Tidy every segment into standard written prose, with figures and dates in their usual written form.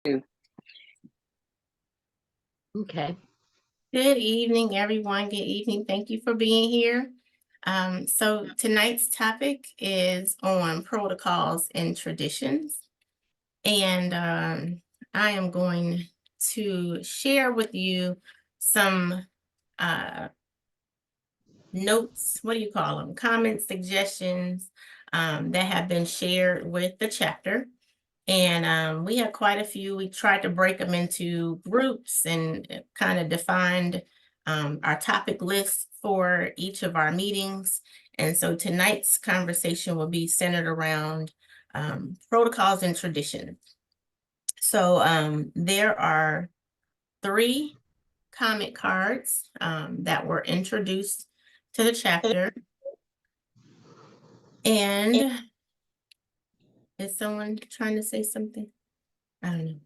Okay. Good evening, everyone. Good evening. Thank you for being here. So tonight's topic is on protocols and traditions. And I am going to share with you some notes, what do you call them? Comments, suggestions that have been shared with the chapter. And we had quite a few. We tried to break them into groups and kind of defined our topic list for each of our meetings. And so tonight's conversation will be centered around protocols and traditions. So there are 3 comment cards that were introduced to the chapter. And is someone trying to say something? I don't know.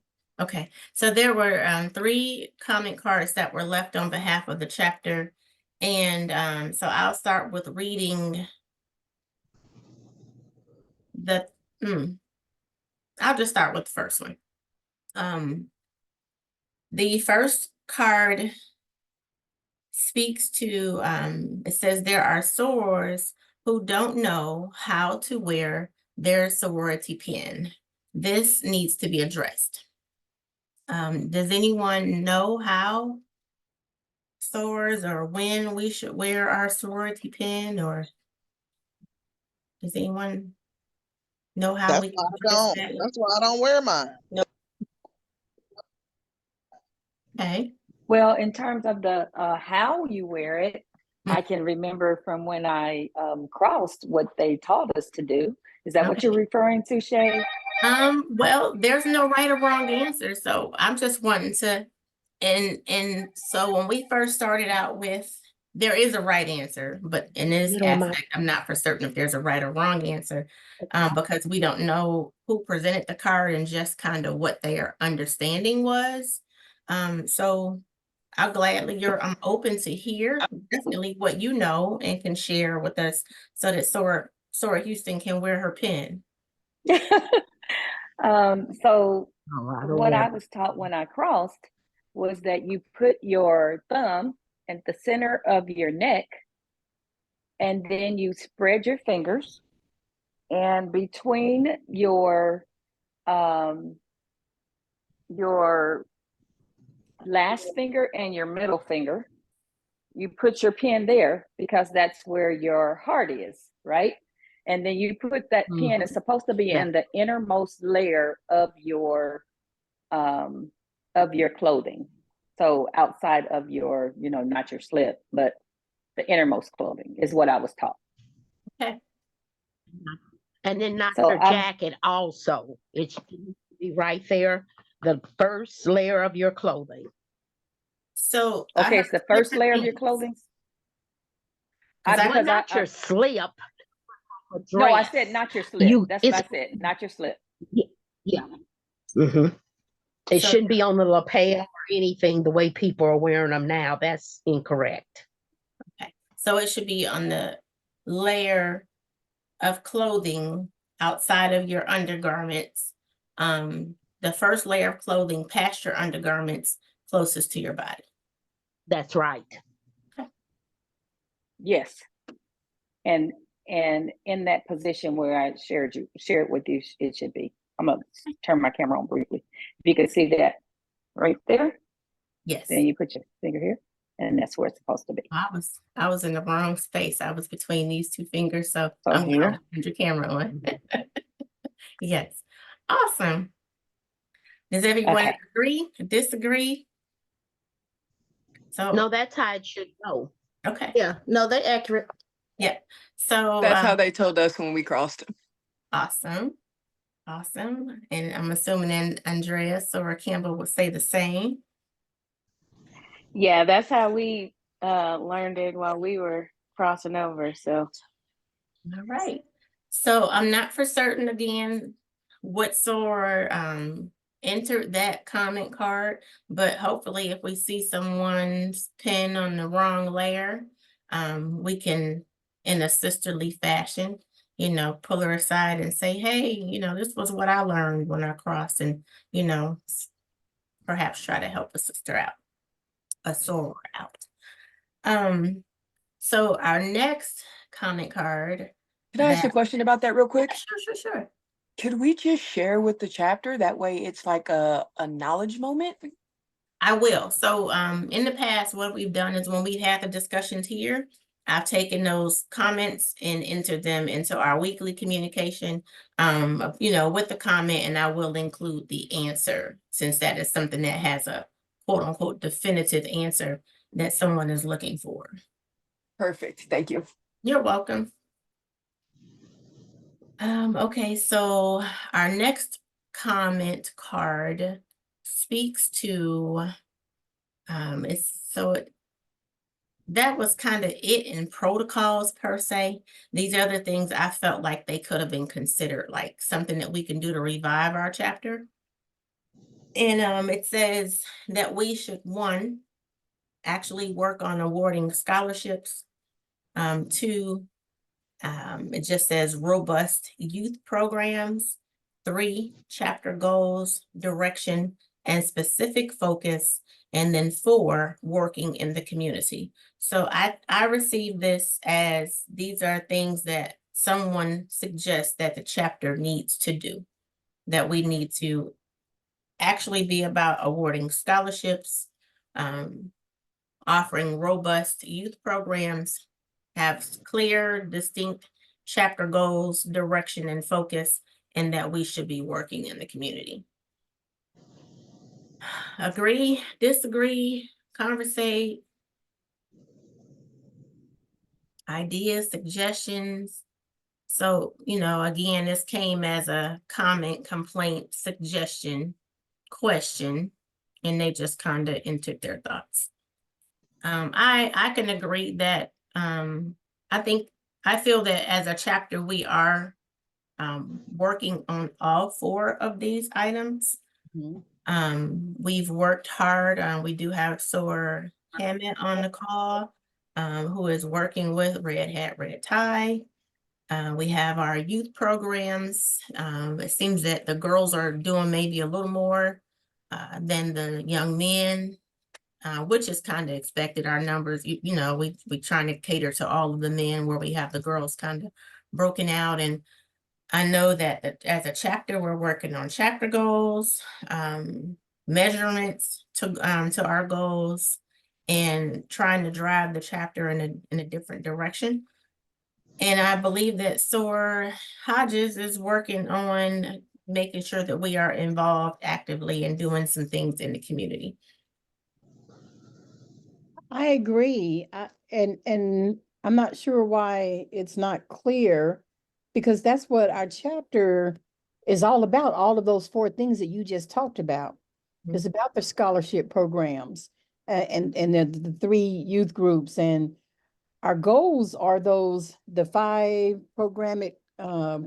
Okay, so there were 3 comment cards that were left on behalf of the chapter. And so I'll start with reading the, I'll just start with the first one. The first card speaks to, it says there are sorors who don't know how to wear their sorority pin. This needs to be addressed. Does anyone know how sorors or when we should wear our sorority pin, or does anyone know how we can address that? That's why I don't wear mine. Okay. Well, in terms of the how you wear it, I can remember from when I crossed what they taught us to do. Is that what you're referring to, Shay? Well, there's no right or wrong answer, so I'm just wanting to, and so when we first started out with, there is a right answer, but in this aspect, I'm not for certain if there's a right or wrong answer, because we don't know who presented the card and just kind of what their understanding was. So I'll gladly, I'm open to hear definitely what you know and can share with us so that Sora Houston can wear her pin. So what I was taught when I crossed was that you put your thumb at the center of your neck, and then you spread your fingers, and between your last finger and your middle finger, you put your pin there because that's where your heart is, right? And then you put that pin, it's supposed to be in the innermost layer of your clothing. So outside of your, not your slip, but the innermost clothing is what I was taught. Okay. And then not your jacket also. It should be right there, the first layer of your clothing. So okay, it's the first layer of your clothing. Not your slip. No, I said not your slip. That's what I said. Not your slip. Yeah. It shouldn't be on the lapel or anything the way people are wearing them now. That's incorrect. Okay. So it should be on the layer of clothing outside of your undergarments. The first layer of clothing past your undergarments closest to your body. That's right. Okay. Yes. And in that position where I shared with you, it should be. I'm gonna turn my camera on briefly. If you can see that right there. Yes. Then you put your finger here, and that's where it's supposed to be. I was in the wrong space. I was between these 2 fingers, so I'm here. gonna put your camera on. Yes. Awesome. Does everyone agree? Disagree? So no, that's how it should go. Okay. Yeah, no, they're accurate. Yeah. So that's how they told us when we crossed. Awesome. And I'm assuming then Andreas or Campbell would say the same. Yeah, that's how we learned it while we were crossing over. So all right. So I'm not for certain again what soror entered that comment card, but hopefully if we see someone's pin on the wrong layer, we can, in a sisterly fashion, you know, pull her aside and say, hey, you know, this was what I learned when I crossed, and, you know, perhaps try to help a sister out, a soror out. So our next comment card. Can I ask a question about that real quick? Sure. Could we just share with the chapter? That way it's like a knowledge moment. I will. So in the past, what we've done is when we've had the discussions here, I've taken those comments and entered them into our weekly communication, you know, with the comment, and I will include the answer, since that is something that has a quote unquote definitive answer that someone is looking for. Perfect. Thank you. You're welcome. Okay, so our next comment card speaks to that was kind of it in protocols per se. These other things I felt like they could have been considered, like something that we can do to revive our chapter. And it says that we should, one, actually work on awarding scholarships. Two, it just says robust youth programs. 3, chapter goals, direction, and specific focus. And then 4, working in the community. So I received this as these are things that someone suggests that the chapter needs to do, that we need to actually be about awarding scholarships, offering robust youth programs, have clear, distinct chapter goals, direction, and focus, and that we should be working in the community. Agree, disagree, conversate, ideas, suggestions. So, you know, again, this came as a comment, complaint, suggestion, question, and they just kind of entered their thoughts. I can agree that I feel that as a chapter, we are working on all 4 of these items. We've worked hard. We do have Soror Hammett on the call, who is working with Red Hat, Red Tie. We have our youth programs. It seems that the girls are doing maybe a little more than the young men. Which is kind of expected. Our numbers, you know, we trying to cater to all of the men, where we have the girls kind of broken out. And I know that as a chapter, we're working on chapter goals, measurements to our goals, and trying to drive the chapter in a different direction. And I believe that Soror Hodges is working on making sure that we are involved actively and doing some things in the community. I agree. And I'm not sure why it's not clear, because that's what our chapter is all about. All of those 4 things that you just talked about. It's about the scholarship programs and the 3 youth groups, and our goals are the 5 programmatic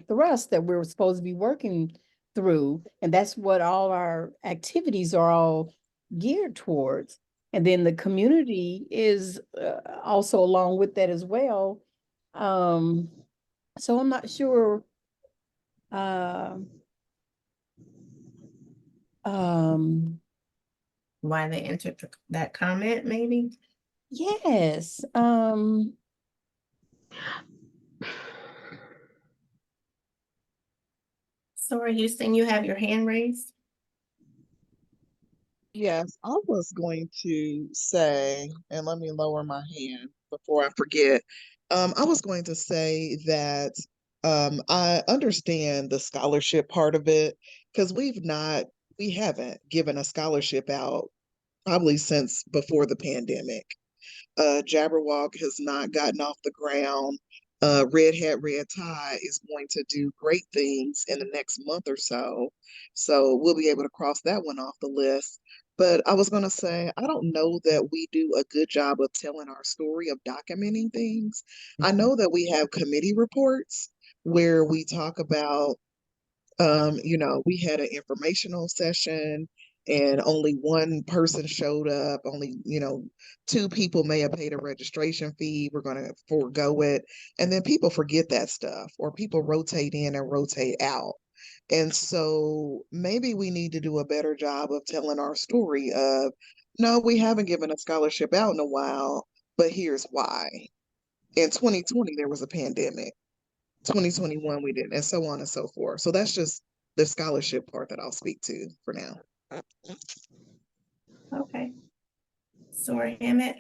thrusts that we're supposed to be working through. And that's what all our activities are all geared towards. And then the community is also along with that as well. So I'm not sure. Why they entered that comment, maybe? Yes. Sorry, Houston, you have your hand raised. Yes, I was going to say, and let me lower my hand before I forget. I was going to say that I understand the scholarship part of it, because we haven't given a scholarship out probably since before the pandemic. Jabberwock has not gotten off the ground. Red Hat, Red Tie is going to do great things in the next month or so. So we'll be able to cross that one off the list. But I was going to say, I don't know that we do a good job of telling our story, of documenting things. I know that we have committee reports where we talk about, you know, we had an informational session and only one person showed up, only, two people may have paid a registration fee, we're going to forego it. And then people forget that stuff, or people rotate in and rotate out. And so maybe we need to do a better job of telling our story of, no, we haven't given a scholarship out in a while, but here's why. In 2020, there was a pandemic. 2021, we didn't, and so on and so forth. So that's just the scholarship part that I'll speak to for now. Okay. Sorry, Emmett.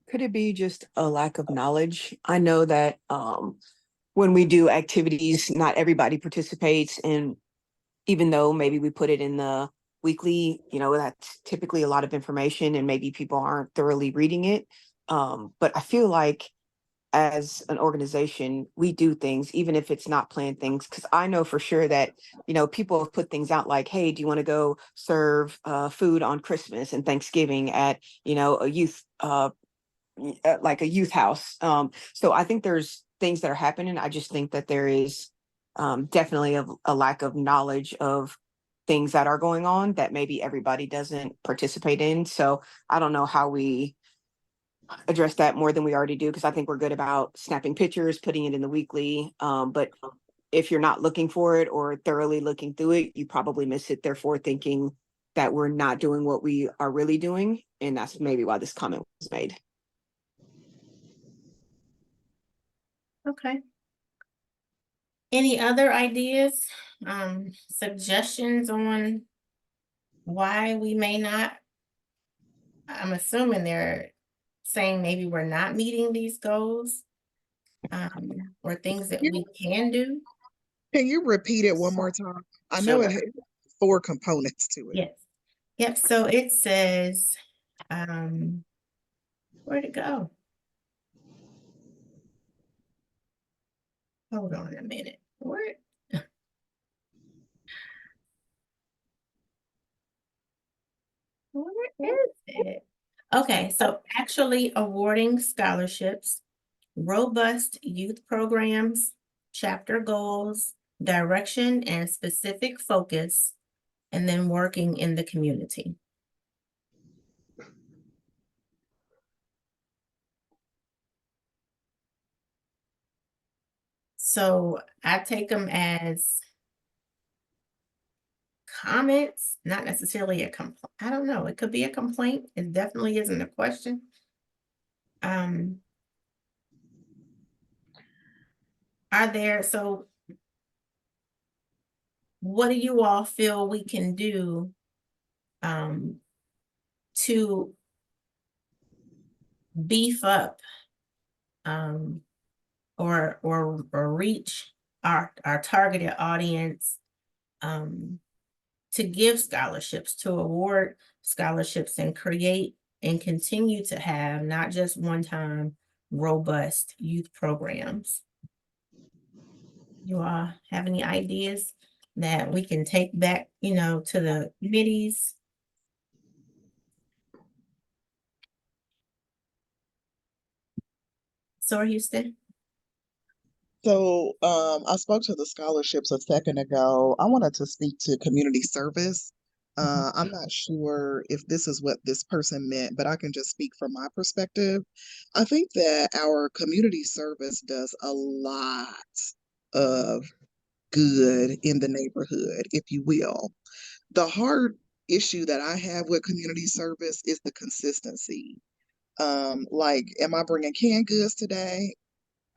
Could it be just a lack of knowledge? I know that when we do activities, not everybody participates. And even though maybe we put it in the weekly, that's typically a lot of information and maybe people aren't thoroughly reading it. But I feel like as an organization, we do things, even if it's not planned things, because I know for sure that, people have put things out like, hey, do you want to go serve food on Christmas and Thanksgiving at, a youth, like a youth house. So I think there's things that are happening. I just think that there is definitely a lack of knowledge of things that are going on that maybe everybody doesn't participate in. So I don't know how we address that more than we already do, because I think we're good about snapping pictures, putting it in the weekly. But if you're not looking for it or thoroughly looking through it, you probably miss it, therefore thinking that we're not doing what we are really doing. And that's maybe why this comment was made. Okay. Any other ideas, suggestions on why we may not? I'm assuming they're saying maybe we're not meeting these goals, or things that we can do. Can you repeat it one more time? I know it Sure. had 4 components to it. Yes. Yep. So it says, where'd it go? Hold on a minute. Where? Where is it? Okay, so actually awarding scholarships, robust youth programs, chapter goals, direction and specific focus, and then working in the community. So I take them as comments, not necessarily a complaint. I don't know. It could be a complaint. It definitely isn't a question. Are there, so what do you all feel we can do to beef up or reach our targeted audience to give scholarships, to award scholarships and create and continue to have not just one-time robust youth programs? You all have any ideas that we can take back, to the committees? So Houston? So I spoke to the scholarships a second ago. I wanted to speak to community service. I'm not sure if this is what this person meant, but I can just speak from my perspective. I think that our community service does a lot of good in the neighborhood, if you will. The hard issue that I have with community service is the consistency. Like, am I bringing canned goods today?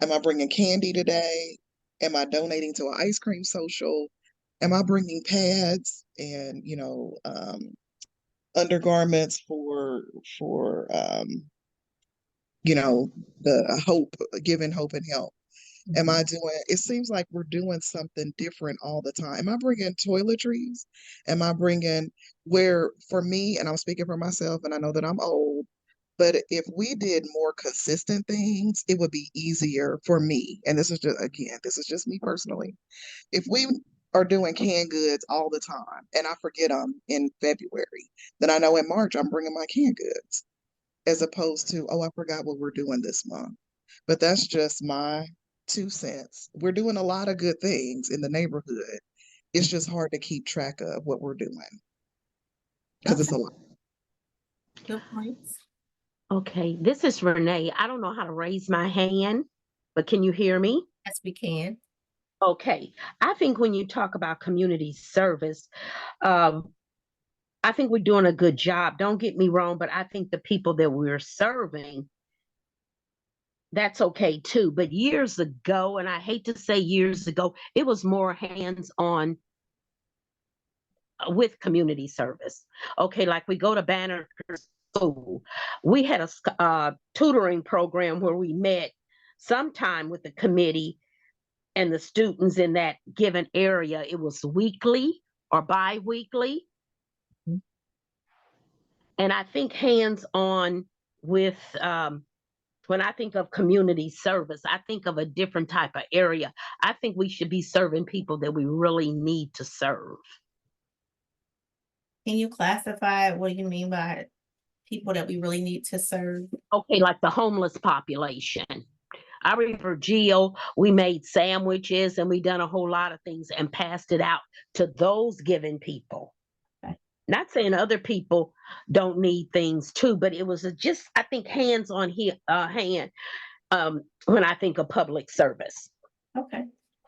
Am I bringing candy today? Am I donating to an ice cream social? Am I bringing pads and, undergarments for the hope, giving hope and help? Am I doing, it seems like we're doing something different all the time. Am I bringing toiletries? Am I bringing, where for me, and I'm speaking for myself, and I know that I'm old, but if we did more consistent things, it would be easier for me. And this is just, again, this is just me personally. If we are doing canned goods all the time and I forget them in February, then I know in March I'm bringing my canned goods, as opposed to, oh, I forgot what we're doing this month. But that's just my 2 cents. We're doing a lot of good things in the neighborhood. It's just hard to keep track of what we're doing because it's a lot. Good points. Okay, this is Renee. I don't know how to raise my hand, but can you hear me? Yes, we can. Okay, I think when you talk about community service, um, I think we're doing a good job. Don't get me wrong, but I think the people that we're serving, that's okay too. But years ago, and I hate to say years ago, it was more hands-on with community service. Okay, like we go to Banner School. We had a tutoring program where we met sometime with the committee and the students in that given area. It was weekly or bi-weekly. And I think hands-on with when I think of community service, I think of a different type of area. I think we should be serving people that we really need to serve. Can you classify what you mean by people that we really need to serve? Okay, like the homeless population. I remember Gio, we made sandwiches and we done a whole lot of things and passed it out to those given people. Okay. Not saying other people don't need things too, but it was just, I think, hands on hand when I think of public service Okay,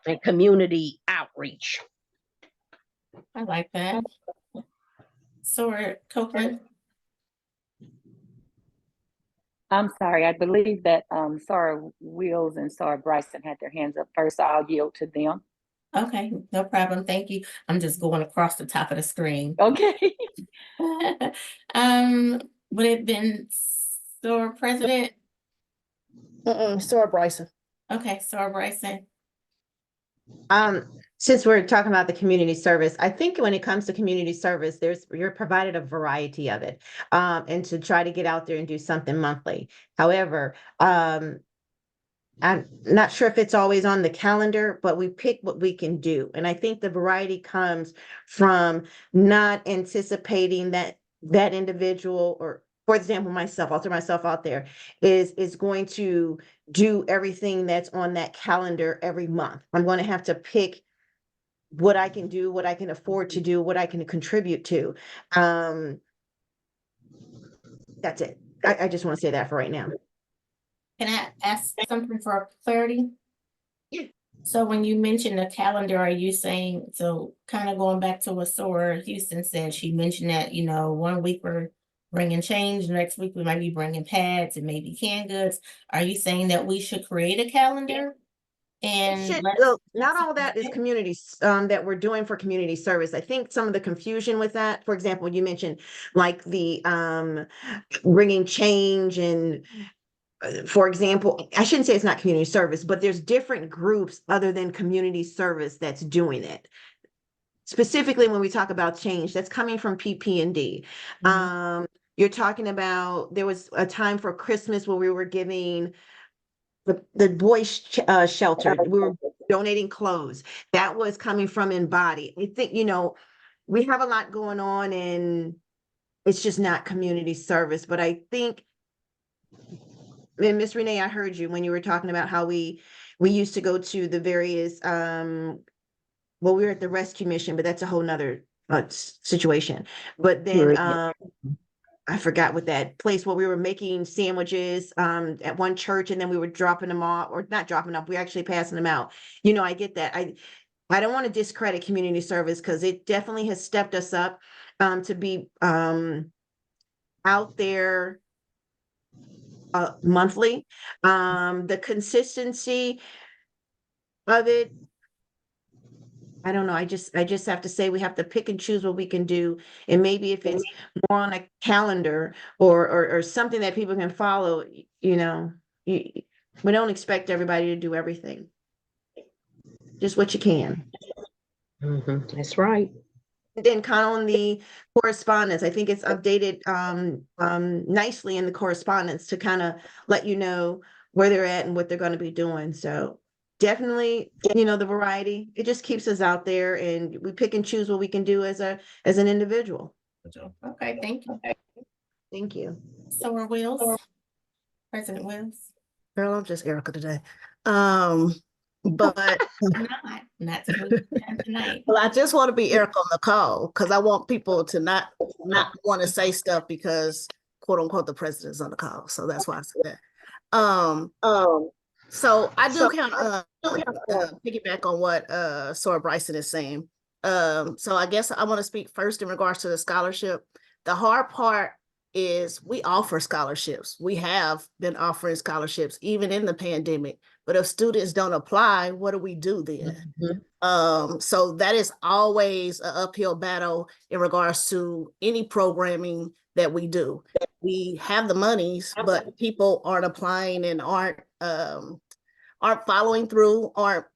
and community outreach. I like that. Sora Copeland. I'm sorry, I believe that Sarah Wills and Sarah Bryson had their hands up first, so I'll yield to them. Okay, no problem. Thank you. I'm just going across the top of the screen. Okay. Would it have been Sora President? Sarah Bryson. Okay, Sora Bryson. Since we're talking about the community service, I think when it comes to community service, you're provided a variety of it, and to try to get out there and do something monthly. However, I'm not sure if it's always on the calendar, but we pick what we can do. And I think the variety comes from not anticipating that individual, or for example, myself, I'll throw myself out there, is going to do everything that's on that calendar every month. I'm going to have to pick what I can do, what I can afford to do, what I can contribute to. That's it. I just want to say that for right now. Can I ask something for clarity? Yeah. So when you mention the calendar, are you saying, so kind of going back to what Sora Houston said, she mentioned that, 1 week we're bringing change, next week we might be bringing pads and maybe canned goods. Are you saying that we should create a calendar? And Not all that is communities that we're doing for community service. I think some of the confusion with that, for example, you mentioned like the bringing change and for example, I shouldn't say it's not community service, but there's different groups other than community service that's doing it. Specifically, when we talk about change, that's coming from PP&D. You're talking about, there was a time for Christmas where we were giving the boys shelter, we were donating clothes. That was coming from Embody. I think, we have a lot going on and it's just not community service. But I think, and Miss Renee, I heard you when you were talking about how we used to go to the various, we were at the rescue mission, but that's a whole nother situation. But then I forgot what that place where we were making sandwiches at one church, and then we were dropping them off, or not dropping them off, we were actually passing them out. I get that. I don't want to discredit community service because it definitely has stepped us up to be out there monthly. The consistency of it, I don't know. I just have to say we have to pick and choose what we can do. And maybe if it's more on a calendar or something that people can follow, we don't expect everybody to do everything. Just what you can. That's right. And then kind of on the correspondence, I think it's updated nicely in the correspondence to kind of let you know where they're at and what they're going to be doing. So definitely, the variety, it just keeps us out there and we pick and choose what we can do as an individual. Okay, thank you. Thank you. Sora Wills, President Wills. Girl, I'm just Erica today. But Not tonight. well, I just want to be Eric on the call because I want people to not want to say stuff because quote unquote the president's on the call. So that's why I said that. So I do kind of piggyback on what Sora Bryson is saying. So I guess I want to speak first in regards to the scholarship. The hard part is we offer scholarships. We have been offering scholarships even in the pandemic. But if students don't apply, what do we do then? So that is always an uphill battle in regards to any programming that we do. We have the monies, but people aren't applying and aren't following through, aren't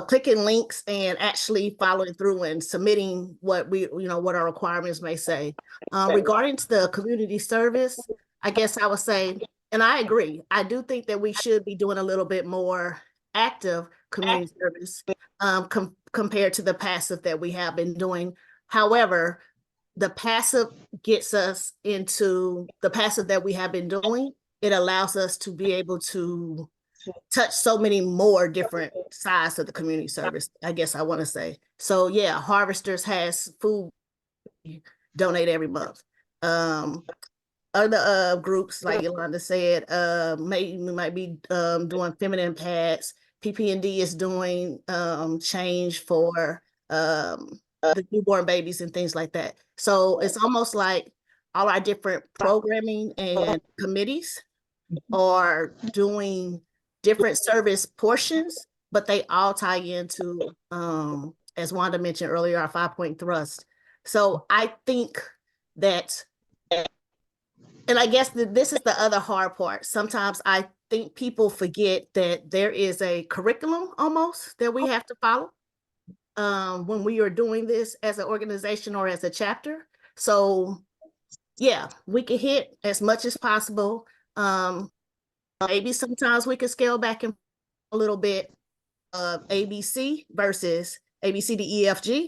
clicking links and actually following through and submitting what what our requirements may say. Regarding to the community service, I guess I would say, and I agree, I do think that we should be doing a little bit more active community service compared to the passive that we have been doing. However, the passive gets us into the passive that we have been doing. It allows us to be able to touch so many more different sides of the community service, I guess I want to say. So yeah, Harvesters has food donate every month. Other groups, like Yolanda said, we might be doing feminine pads. PP&D is doing change for the newborn babies and things like that. So it's almost like all our different programming and committees are doing different service portions, but they all tie into, as Wanda mentioned earlier, our 5-point thrust. So I think that, and I guess this is the other hard part. Sometimes I think people forget that there is a curriculum almost that we have to follow when we are doing this as an organization or as a chapter. So yeah, we can hit as much as possible. Maybe sometimes we could scale back a little bit of ABC versus ABCDEFG.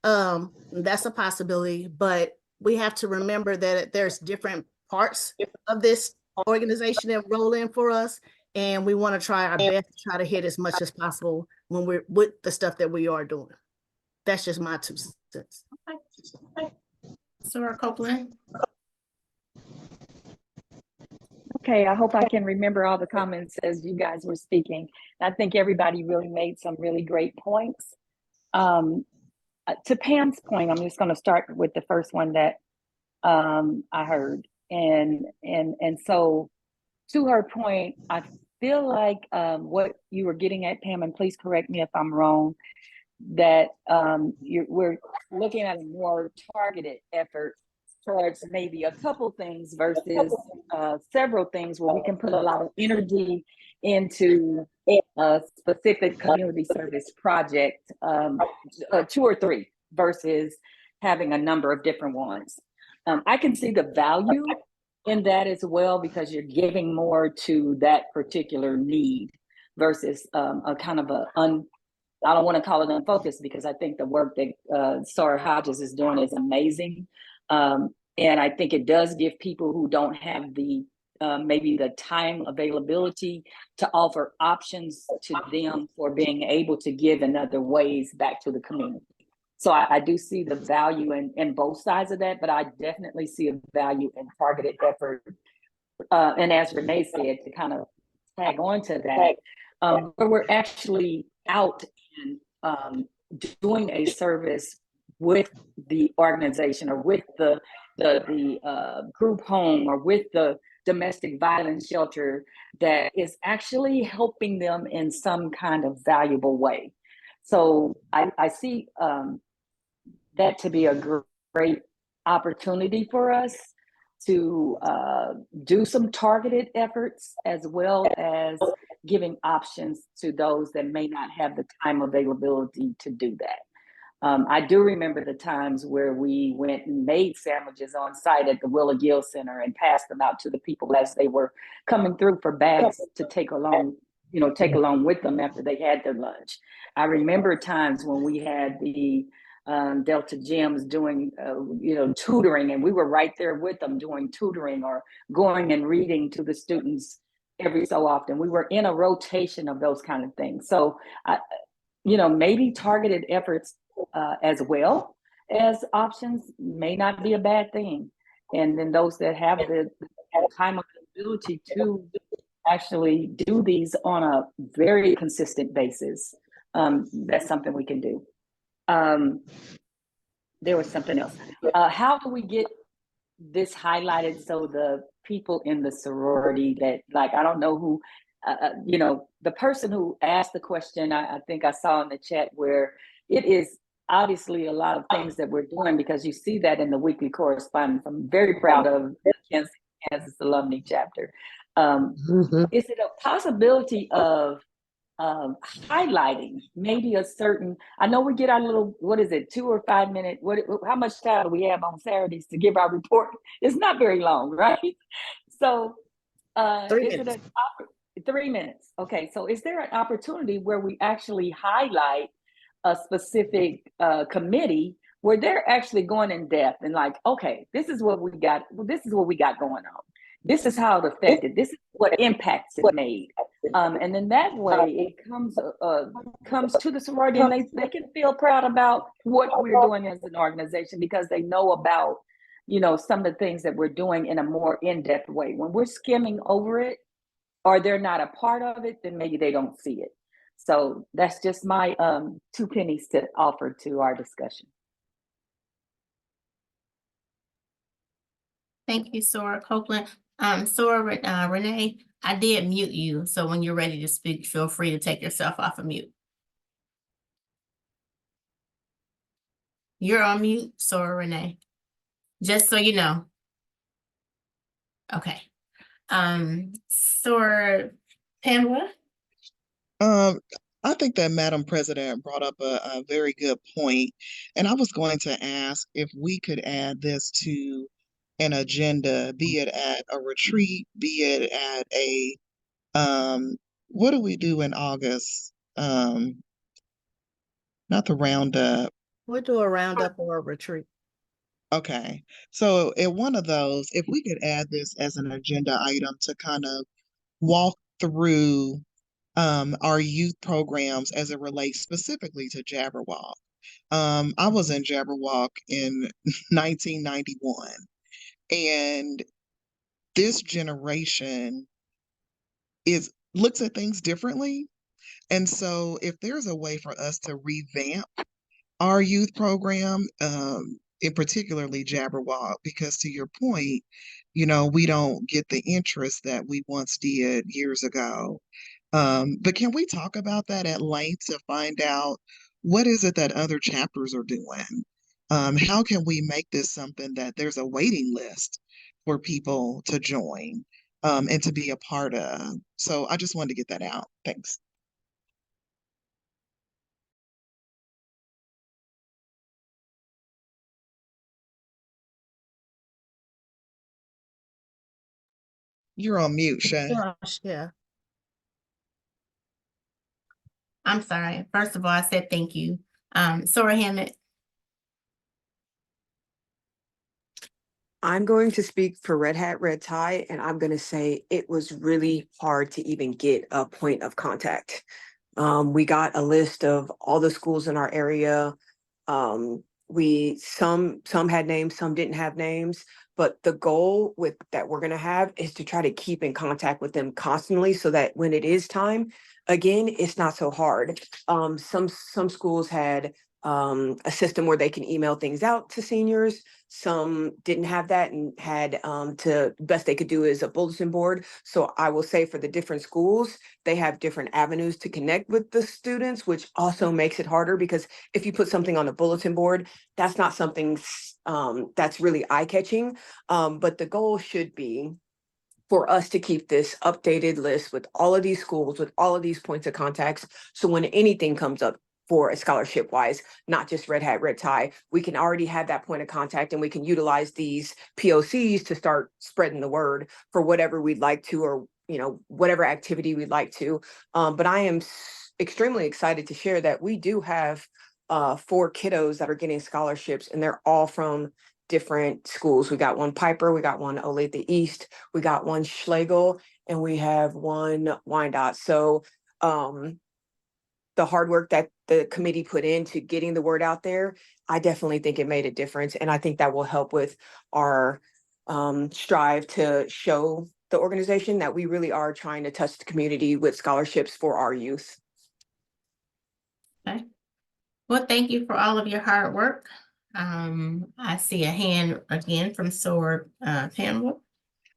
That's a possibility, but we have to remember that there's different parts of this organization that roll in for us, and we want to try our best to try to hit as much as possible when we're with the stuff that we are doing. That's just my 2 cents. Okay. Sora Copeland. Okay, I hope I can remember all the comments as you guys were speaking. I think everybody really made some really great points. To Pam's point, I'm just going to start with the first one that I heard. And so to her point, I feel like what you were getting at, Pam, and please correct me if I'm wrong, that we're looking at a more targeted effort towards maybe a couple things versus several things where we can put a lot of energy into a specific community service project, 2 or 3 versus having a number of different ones. I can see the value in that as well because you're giving more to that particular need versus a kind of I don't want to call it unfocused because I think the work that Sora Hodges is doing is amazing. And I think it does give people who don't have the maybe the time availability to offer options to them for being able to give in other ways back to the community. So I do see the value in both sides of that, but I definitely see a value in targeted effort. And as Renee said, to kind of tag on to that, where we're actually out and doing a service with the organization or with the group home or with the domestic violence shelter that is actually helping them in some kind of valuable way. So I see that to be a great opportunity for us to do some targeted efforts as well as giving options to those that may not have the time availability to do that. I do remember the times where we went and made sandwiches on site at the Willa Gill Center and passed them out to the people as they were coming through for bags to take along with them after they had their lunch. I remember times when we had the Delta Gyms doing, tutoring, and we were right there with them doing tutoring or going and reading to the students every so often. We were in a rotation of those kind of things. So, maybe targeted efforts as well as options may not be a bad thing. And then those that have the time availability to actually do these on a very consistent basis, that's something we can do. There was something else. How do we get this highlighted so the people in the sorority that, like, I don't know who, the person who asked the question, I think I saw in the chat where it is obviously a lot of things that we're doing, because you see that in the weekly correspondence. I'm very proud of the Kansas Alumni chapter. Is it a possibility of highlighting maybe a certain, I know we get our little, 2 or 5 minute, how much time do we have on Saturdays to give our report? It's not very long, right? So 3 minutes. 3 minutes? Okay, so is there an opportunity where we actually highlight a specific committee where they're actually going in depth and like, okay, this is what we got going on. This is how it affected. This is what impacts it made. And then that way it comes to the sorority, and they can feel proud about what we're doing as an organization, because they know about, some of the things that we're doing in a more in-depth way. When we're skimming over it, or they're not a part of it, then maybe they don't see it. So that's just my 2 pennies to offer to our discussion. Thank you, Sora Copeland. Sora, Renee, I did mute you, so when you're ready to speak, feel free to take yourself off of mute. You're on mute, Sora Renee, just so you know. Okay. Sora Pamela? I think that Madam President brought up a very good point, and I was going to ask if we could add this to an agenda, be it at a retreat, be it at a what do we do in August? Not the roundup. We'll do a roundup or a retreat. Okay, so in one of those, if we could add this as an agenda item to kind of walk through our youth programs as it relates specifically to Jabberwock. I was in Jabberwock in 1991, and this generation looks at things differently. And so if there's a way for us to revamp our youth program, in particularly Jabberwock, because to your point, we don't get the interest that we once did years ago. But can we talk about that at length to find out what is it that other chapters are doing? How can we make this something that there's a waiting list for people to join and to be a part of? So I just wanted to get that out. Thanks. You're on mute, Shay. Gosh, yeah. I'm sorry. First of all, I said thank you. Sora Hammett. I'm going to speak for Red Hat, Red Tie, and I'm going to say it was really hard to even get a point of contact. We got a list of all the schools in our area. Some had names, some didn't have names, but the goal that we're going to have is to try to keep in contact with them constantly, so that when it is time, again, it's not so hard. Some schools had a system where they can email things out to seniors. Some didn't have that and had to best they could do is a bulletin board. So I will say for the different schools, they have different avenues to connect with the students, which also makes it harder, because if you put something on a bulletin board, that's not something that's really eye-catching. But the goal should be for us to keep this updated list with all of these schools, with all of these points of contacts. So when anything comes up for a scholarship wise, not just Red Hat, Red Tie, we can already have that point of contact, and we can utilize these POCs to start spreading the word for whatever we'd like to, or, whatever activity we'd like to. But I am extremely excited to share that we do have 4 kiddos that are getting scholarships, and they're all from different schools. We got one Piper, we got one Olathe East, we got one Schlegel, and we have 1 Wyandotte. So the hard work that the committee put into getting the word out there, I definitely think it made a difference. And I think that will help with our strive to show the organization that we really are trying to touch the community with scholarships for our youth. Okay. Well, thank you for all of your hard work. I see a hand again from Sword Pamela.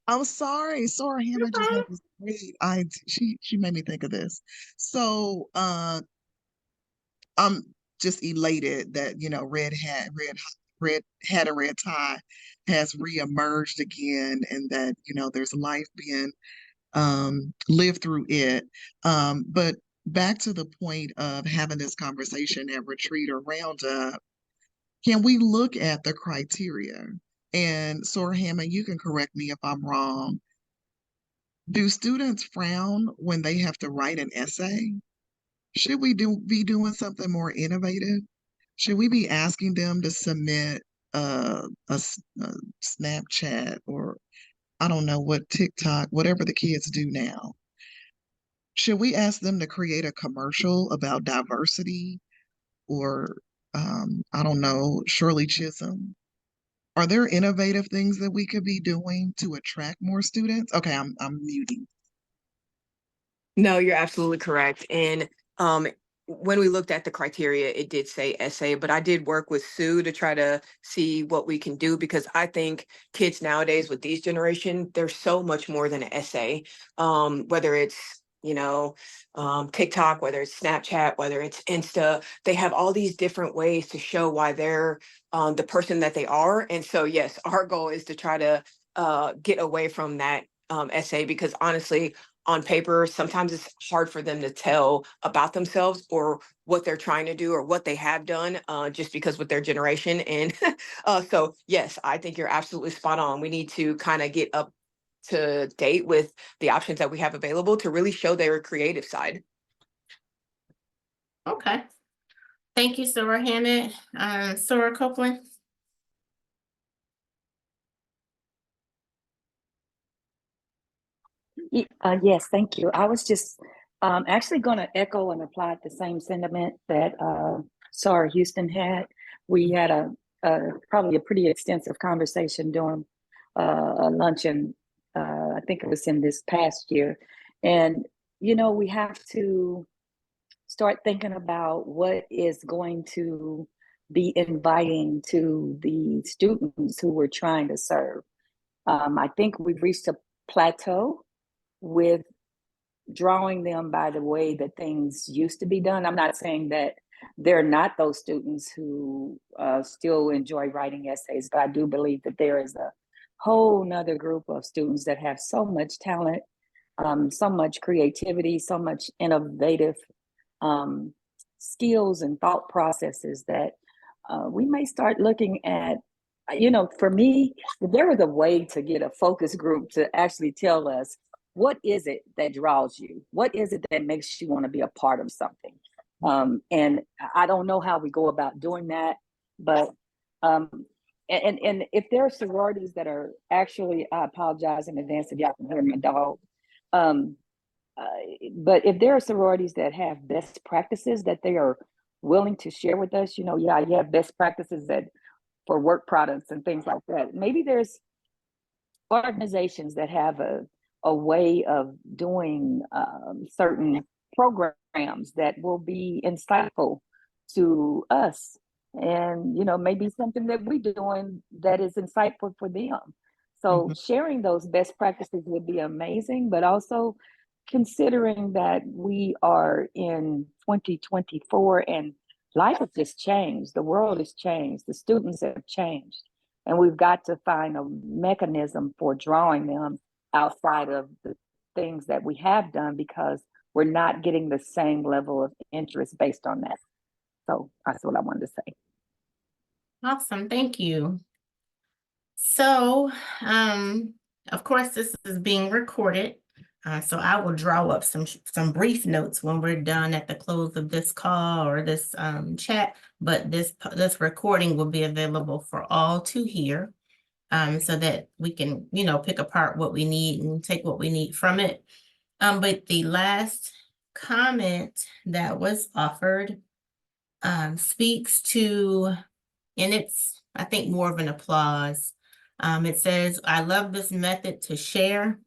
I'm sorry, Sora Hannah just had this great she made me think of this. So I'm just elated that, you know, red hat and red tie has reemerged again, and that, you know, there's life being lived through it. But back to the point of having this conversation at retreat or roundup, can we look at the criteria? And Sora Hammond, you can correct me if I'm wrong. Do students frown when they have to write an essay? Should we be doing something more innovative? Should we be asking them to submit a Snapchat, or I don't know what, TikTok, whatever the kids do now? Should we ask them to create a commercial about diversity, or I don't know, Shirley Chisholm? Are there innovative things that we could be doing to attract more students? Okay, I'm muting. No, you're absolutely correct. And when we looked at the criteria, it did say essay, but I did work with Sue to try to see what we can do, because I think kids nowadays with these generation, there's so much more than an essay. Whether it's, you know, TikTok, whether it's Snapchat, whether it's Insta, they have all these different ways to show why they're the person that they are. And so, yes, our goal is to try to get away from that essay, because honestly, on paper, sometimes it's hard for them to tell about themselves or what they're trying to do or what they have done, just because with their generation. And so, yes, I think you're absolutely spot on. We need to kind of get up to date with the options that we have available to really show their creative side. Okay. Thank you, Sora Hammond. Sora Copeland. Yes, thank you. I was just actually going to echo and apply the same sentiment that Sarah Houston had. We had probably a pretty extensive conversation during a luncheon. I think it was in this past year. And, you know, we have to start thinking about what is going to be inviting to the students who we're trying to serve. I think we've reached a plateau with drawing them by the way that things used to be done. I'm not saying that they're not those students who still enjoy writing essays, but I do believe that there is a whole nother group of students that have so much talent, so much creativity, so much innovative skills and thought processes that we may start looking at. You know, for me, if there was a way to get a focus group to actually tell us, what is it that draws you? What is it that makes you want to be a part of something? And I don't know how we go about doing that, but and if there are sororities that are actually, I apologize in advance if y'all can hear my dog. But if there are sororities that have best practices that they are willing to share with us, you know, you have best practices that for work products and things like that. Maybe there's organizations that have a way of doing certain programs that will be insightful to us, and you know, maybe something that we're doing that is insightful for them. So sharing those best practices would be amazing, but also considering that we are in 2024 and life has just changed, the world has changed, the students have changed, and we've got to find a mechanism for drawing them outside of the things that we have done, because we're not getting the same level of interest based on that. So that's what I wanted to say. Awesome, thank you. So, of course, this is being recorded. So I will draw up some brief notes when we're done at the close of this call or this chat, but this recording will be available for all to hear. so that we can, you know, pick apart what we need and take what we need from it. But the last comment that was offered speaks to, and it's, I think, more of an applause. It says, I love this method to share.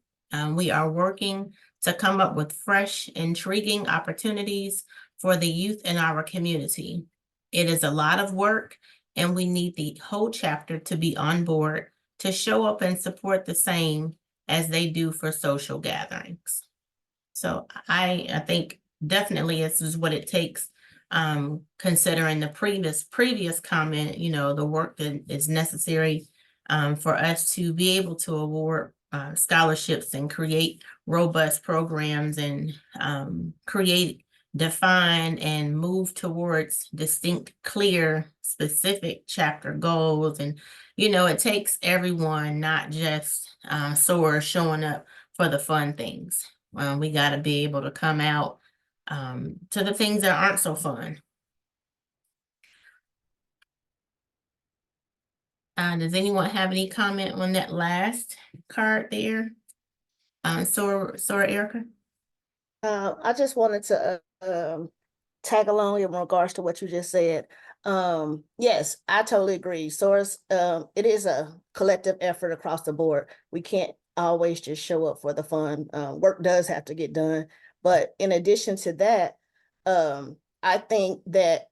We are working to come up with fresh, intriguing opportunities for the youth in our community. It is a lot of work, and we need the whole chapter to be on board to show up and support the same as they do for social gatherings. So I think definitely this is what it takes, considering the previous comment, you know, the work that is necessary for us to be able to award scholarships and create robust programs and create, define, and move towards distinct, clear, specific chapter goals. And, you know, it takes everyone, not just SOAR showing up for the fun things. We got to be able to come out to the things that aren't so fun. Does anyone have any comment on that last card there? Sora Erica? I just wanted to tag along in regards to what you just said. Yes, I totally agree. Source, it is a collective effort across the board. We can't always just show up for the fun. Work does have to get done. But in addition to that, I think that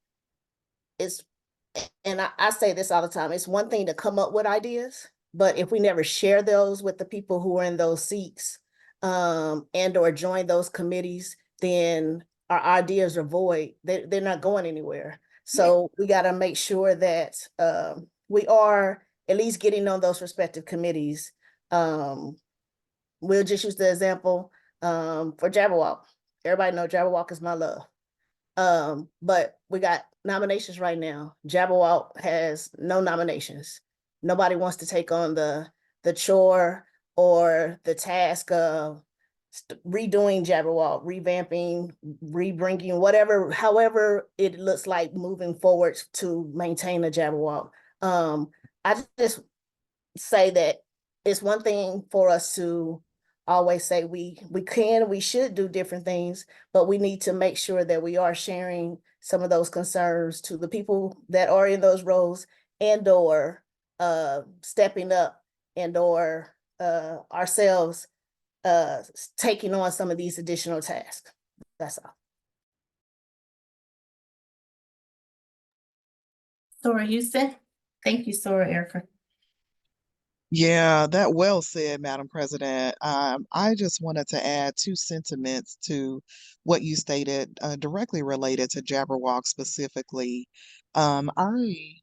it's, and I say this all the time, it's one thing to come up with ideas, but if we never share those with the people who are in those seats, and or join those committees, then our ideas are void. They're not going anywhere. So we got to make sure that we are at least getting on those respective committees. We'll just use the example for Jabberwock. Everybody know Jabberwock is my love. But we got nominations right now. Jabberwock has no nominations. Nobody wants to take on the chore or the task of redoing Jabberwock, revamping, rebringing, whatever, however it looks like moving forward to maintain the Jabberwock. I just say that it's one thing for us to always say we should do different things, but we need to make sure that we are sharing some of those concerns to the people that are in those roles, and or stepping up, and or ourselves taking on some of these additional tasks. That's all. Sora Houston? Thank you, Sora Erica. Yeah, that well said, Madam President. I just wanted to add two sentiments to what you stated, directly related to Jabberwock specifically. Let me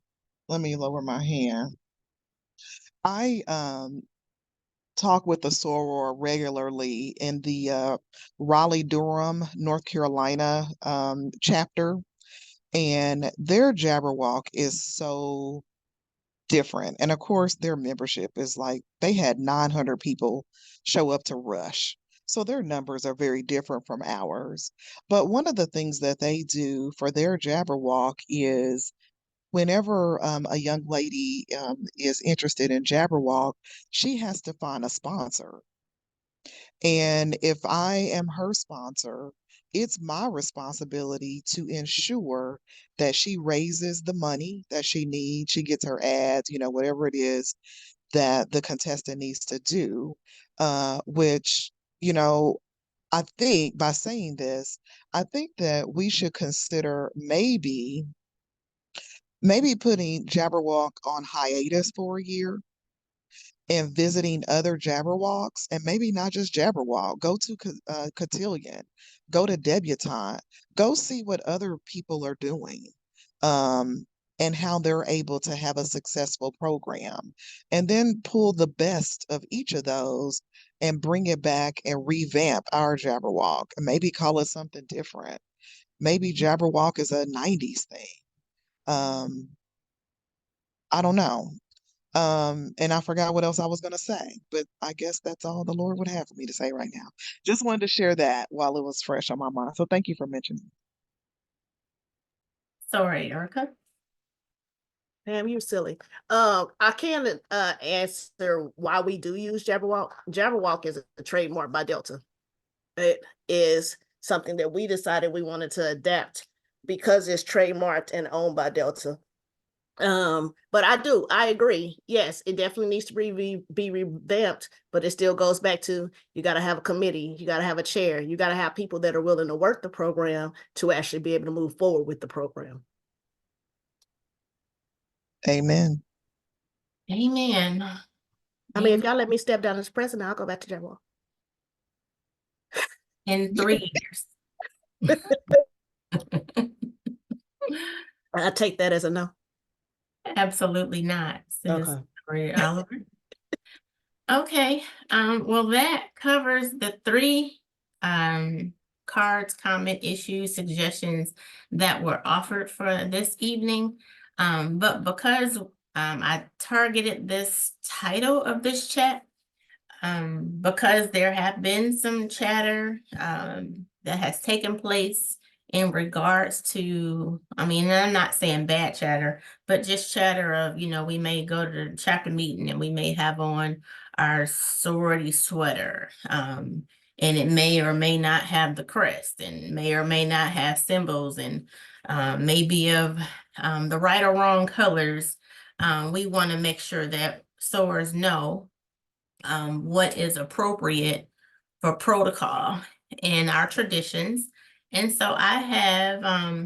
lower my hand. I talk with the soror regularly in the Raleigh-Durham, North Carolina chapter, and their Jabberwock is so different. And of course, their membership is like, they had 900 people show up to Rush. So their numbers are very different from ours. But one of the things that they do for their Jabberwock is whenever a young lady is interested in Jabberwock, she has to find a sponsor. And if I am her sponsor, it's my responsibility to ensure that she raises the money that she needs. She gets her ads, you know, whatever it is that the contestant needs to do, which, you know, I think by saying this, I think that we should consider maybe putting Jabberwock on hiatus for a year and visiting other Jabberwocks, and maybe not just Jabberwock. Go to Cotillion, go to Debutante, go see what other people are doing, and how they're able to have a successful program, and then pull the best of each of those and bring it back and revamp our Jabberwock. Maybe call it something different. Maybe Jabberwock is a 90s thing. I don't know. And I forgot what else I was going to say, but I guess that's all the Lord would have for me to say right now. Just wanted to share that while it was fresh on my mind. So thank you for mentioning. Sora Erica? Damn, you silly. I can answer why we do use Jabberwock. Jabberwock is a trademark by Delta. It is something that we decided we wanted to adapt because it's trademarked and owned by Delta. But I agree. Yes, it definitely needs to be revamped, but it still goes back to, you got to have a committee, you got to have a chair, you got to have people that are willing to work the program to actually be able to move forward with the program. Amen. Amen. I mean, if y'all let me step down as president, I'll go back to Jabberwock. In 3 years. I take that as a no. Absolutely not. Citizen Okay. Gloria Oliver. Okay, well, that covers the 3 cards, comment, issues, suggestions that were offered for this evening. But because I targeted this title of this chat, because there have been some chatter that has taken place in regards to, I mean, I'm not saying bad chatter, but just chatter of, we may go to the chapter meeting and we may have on our sorority sweater. And it may or may not have the crest and may or may not have symbols and maybe of the right or wrong colors. We want to make sure that sorors know what is appropriate for protocol and our traditions. And so I have,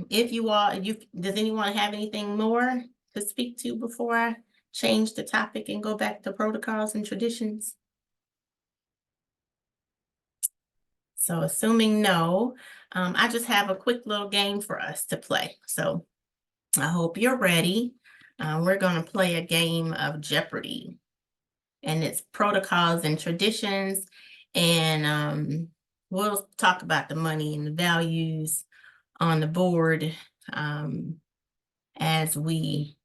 does anyone have anything more to speak to before I change the topic and go back to protocols and traditions? So assuming no, I just have a quick little game for us to play. So I hope you're ready. We're going to play a game of Jeopardy. And it's protocols and traditions. And we'll talk about the money and the values on the board as we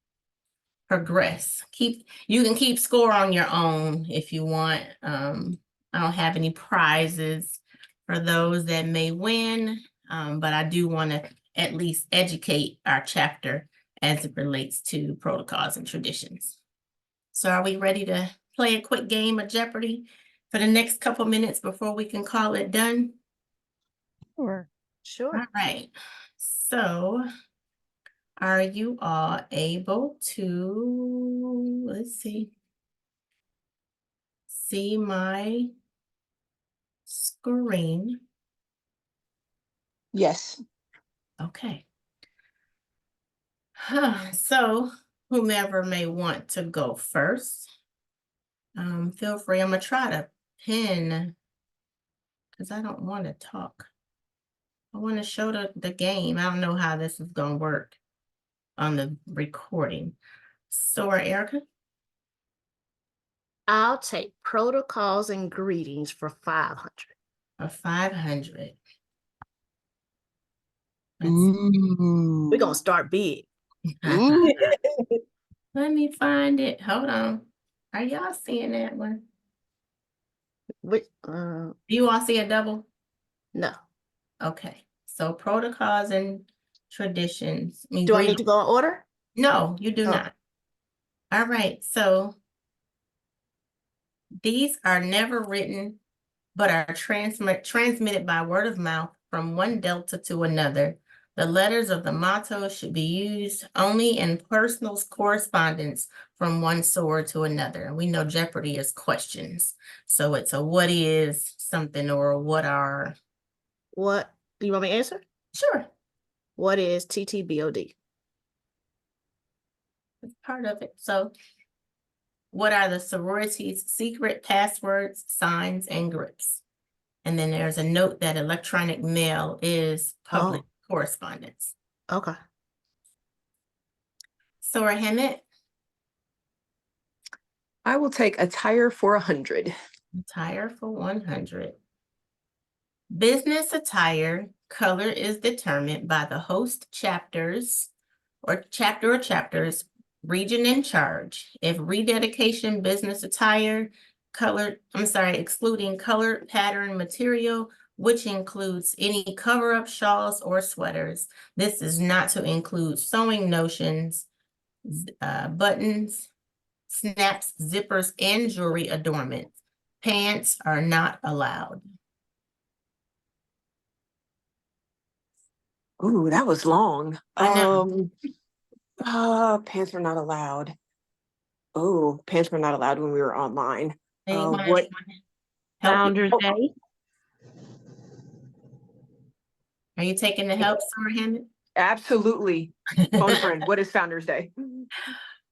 progress. You can keep score on your own if you want. I don't have any prizes for those that may win, but I do want to at least educate our chapter as it relates to protocols and traditions. So are we ready to play a quick game of Jeopardy for the next couple minutes before we can call it done? Sure. All right. So are you all able to, let's see my screen? Yes. Okay. So whomever may want to go first, feel free. I'm gonna try to pin because I don't want to talk. I want to show the game. I don't know how this is gonna work on the recording. So Erica? I'll take protocols and greetings for 500. For 500. We're gonna start big. Ooh. Let me find it. Hold on. Are y'all seeing that one? Do you all see a double? No. Okay. So protocols and traditions. Do I need to go in order? No, you do Oh. not. All right. So these are never written, but are transmitted by word of mouth from one Delta to another. The letters of the motto should be used only in personal correspondence from one soror to another. We know Jeopardy is questions. So it's a what is something or what are. What? Do you want me to answer? Sure. What is TTBOD? It's part of it. So what are the sorority's secret passwords, signs, and grips? And then there's a note that electronic mail is public correspondence. Okay. Soror Hammett? I will take attire for 100. Attire for 100. Business attire color is determined by the host chapters or chapters, region in charge. If rededication business attire excluding colored pattern material, which includes any cover-up shawls or sweaters. This is not to include sewing notions, buttons, snaps, zippers, and jewelry adornments. Pants are not allowed. Ooh, that was long. I know. Pants are not allowed. Oh, pants were not allowed when we were online. Anyone What? help me? Founder's Day. Are you taking the help, Summer Hammond? Absolutely. Phone friend, what is Founder's Day?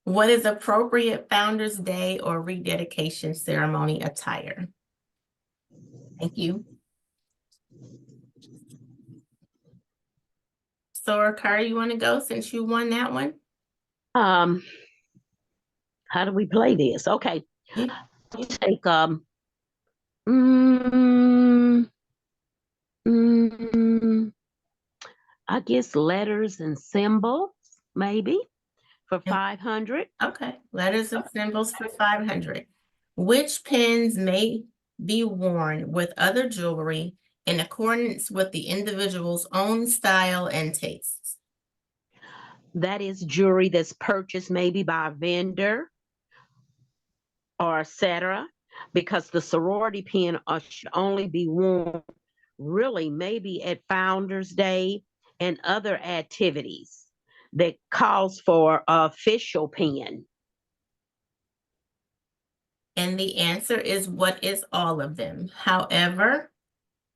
What is appropriate Founder's Day or rededication ceremony attire? Thank you. Sora Carr, you want to go since you won that one? How do we play this? Okay. Yeah. You take mm, mm, I guess letters and symbols, maybe, for 500. Okay, letters and symbols for 500. Which pins may be worn with other jewelry in accordance with the individual's own style and tastes? That is jewelry that's purchased maybe by a vendor or etc. Because the sorority pin should only be worn really maybe at Founder's Day and other activities that calls for official pin. And the answer is what is all of them. However,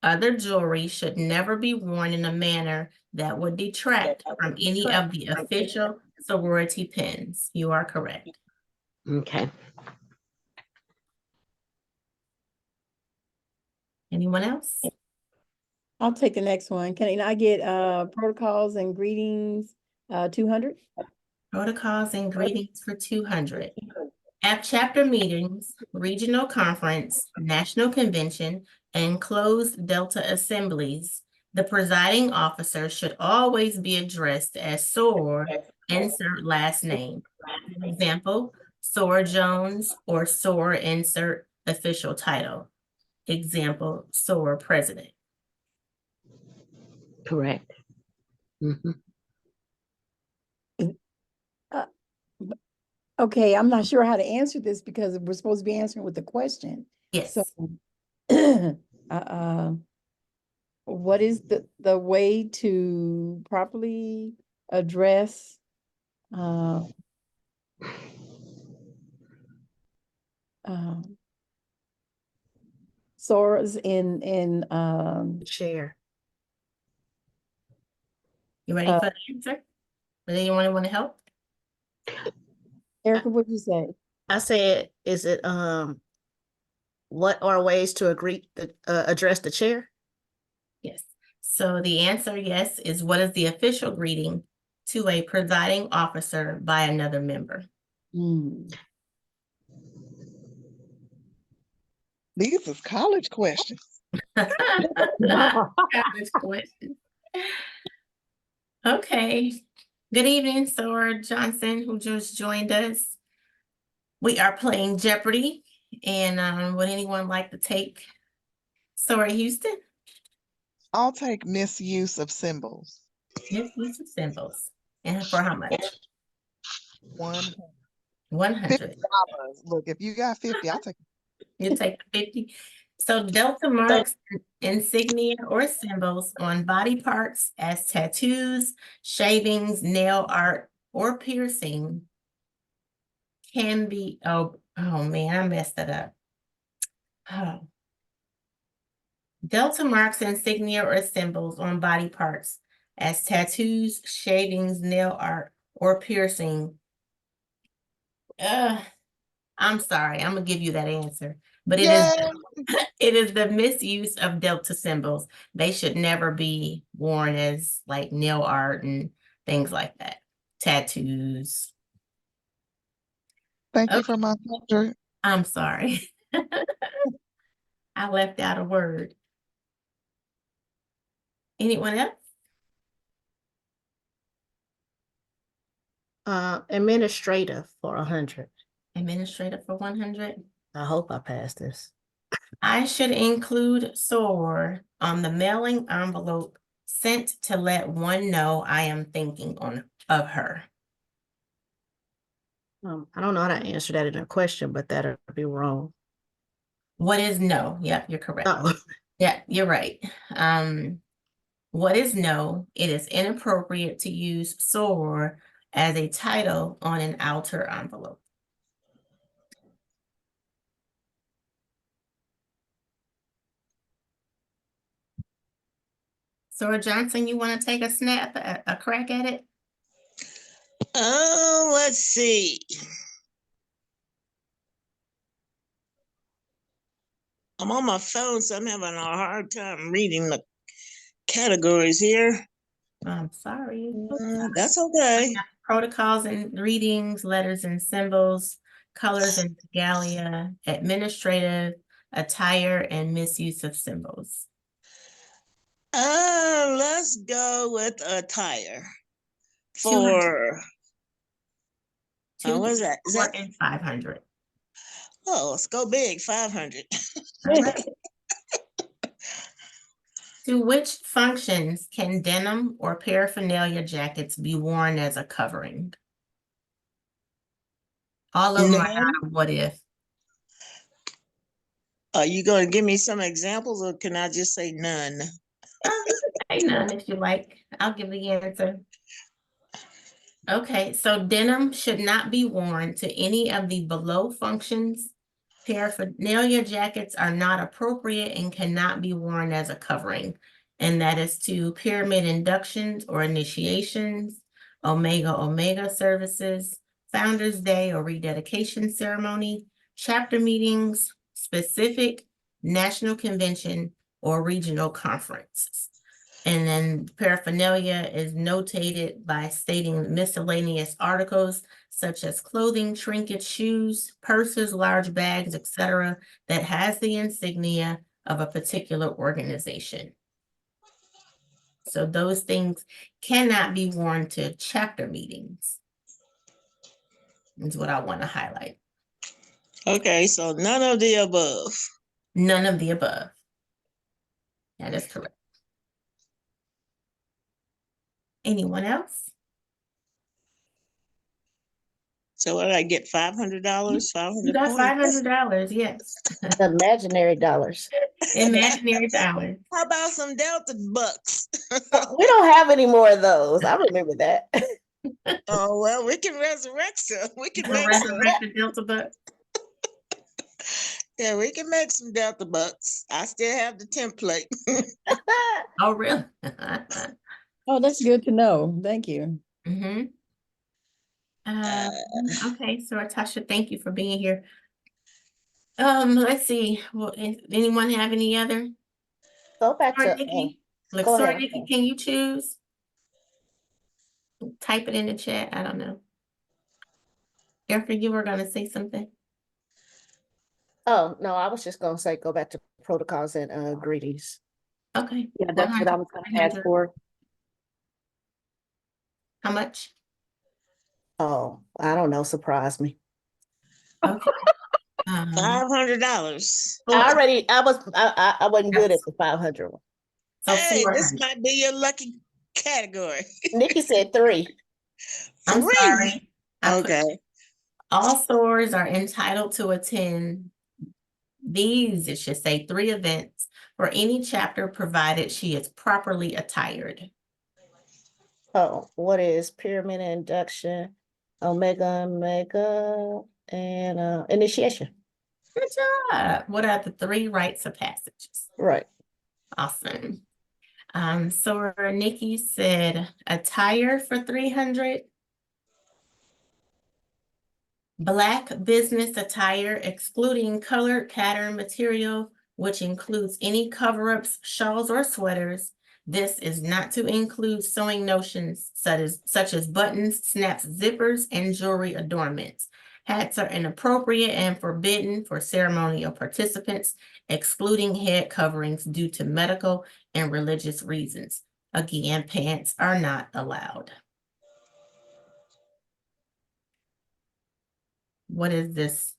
other jewelry should never be worn in a manner that would detract from any of the official sorority pins. You are correct. Okay. Anyone else? I'll take the next one. Can I get protocols and greetings 200? Protocols and greetings for 200. At chapter meetings, regional conference, national convention, and closed Delta assemblies, the presiding officer should always be addressed as SOAR, insert last name. For example, SOAR Jones or SOAR insert official title. Example, SOAR president. Correct. Mhm. Okay, I'm not sure how to answer this because we're supposed to be answering with a question. Yes. So, what is the way to properly address SOARs in Chair. You ready for the answer? Does anyone want to help? Erica, what'd you say? I said, is it, what are ways to address the chair? Yes. So the answer, yes, is what is the official greeting to a presiding officer by another member? These is college questions. College question. Okay. Good evening, Sora Johnson, who just joined us. We are playing Jeopardy, and would anyone like to take Sora Houston? I'll take misuse of symbols. Misuse of symbols. And for how much? 100. 100. Look, if you got 50, I'll take. You take 50. So Delta marks, insignia, or symbols on body parts as tattoos, shavings, nail art, or piercing can be, oh man, I messed it up. Oh. Delta marks, insignia, or symbols on body parts as tattoos, shavings, nail art, or piercing. I'm sorry, I'm gonna give you that answer. But it is the misuse of Delta symbols. They should never be worn as like nail art and things like that. Tattoos. Thank you for my pleasure. I'm sorry. I left out a word. Anyone else? Administrative for 100. Administrative for 100. I hope I pass this. I should include SOAR on the mailing envelope sent to let one know I am thinking of her. I don't know how to answer that in a question, but that'd be wrong. What is no? Yep, you're correct. Oh, Yeah, you're right. What is no? It is inappropriate to use soror as a title on an outer envelope. Soror Johnson, you want to take a snap, a crack at it? Let's see. I'm on my phone, so I'm having a hard time reading the categories here. I'm sorry. That's okay. Protocols and readings, letters and symbols, colors and regalia, administrative, attire, and misuse of symbols. Let's go with attire $200. for, what is that? Is that, And 500. oh, let's go big, 500. All right. To which functions can denim or paraphernalia jackets be worn as a covering? All of them are None. not a what if. Are you going to give me some examples, or can I just say none? Say none if you like. I'll give the answer. Okay, so denim should not be worn to any of the below functions. Paraphernalia jackets are not appropriate and cannot be worn as a covering. And that is to pyramid inductions or initiations, Omega services, Founders Day or rededication ceremony, chapter meetings, specific national convention or regional conferences. And then paraphernalia is notated by stating miscellaneous articles such as clothing, trinkets, shoes, purses, large bags, etc., that has the insignia of a particular organization. So those things cannot be worn to chapter meetings. Is what I want to highlight. Okay, so none of the above. None of the above. That is correct. Anyone else? So what did I get? $500? 500 You got points? $500, yes. imaginary dollars. Imaginary dollars. How about some Delta bucks? We don't have any more of those. I remember that. Oh, well, we can resurrect some. We can make some. Resurrect the Delta bucks. Yeah, we can make some Delta bucks. I still have the template. Oh, really? Oh, that's good to know. Thank you. Mm-hmm. Okay, so Tasha, thank you for being here. Let's see. Well, anyone have any other? Go back Sorry, to, Nikki. Look, go sorry, ahead. Nikki, can you choose? Type it in the chat. I don't know. Erica, you were gonna say something. Oh, no, I was just gonna say, go back to protocols and greetings. Okay. Yeah, that's what I was gonna ask 100. for. How much? Oh, I don't know, surprise me. Okay. $500. I wasn't good at the 500 one. So Hey, this 400. might be your lucky category. Nikki said 3. I'm 3. sorry. Okay. All stores are entitled to attend these, it should say 3 events for any chapter provided she is properly attired. Oh, what is pyramid induction, Omega, and initiation? Good job. What are the 3 rites of passages? Right. Awesome. So Nikki said attire for 300. Black business attire excluding colored pattern material, which includes any cover-ups, shawls, or sweaters. This is not to include sewing notions such as buttons, snaps, zippers, and jewelry adornments. Hats are inappropriate and forbidden for ceremonial participants, excluding head coverings due to medical and religious reasons. Again, pants are not allowed. What is this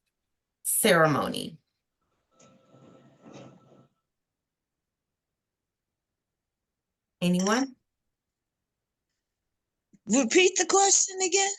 ceremony? Anyone? Repeat the question again.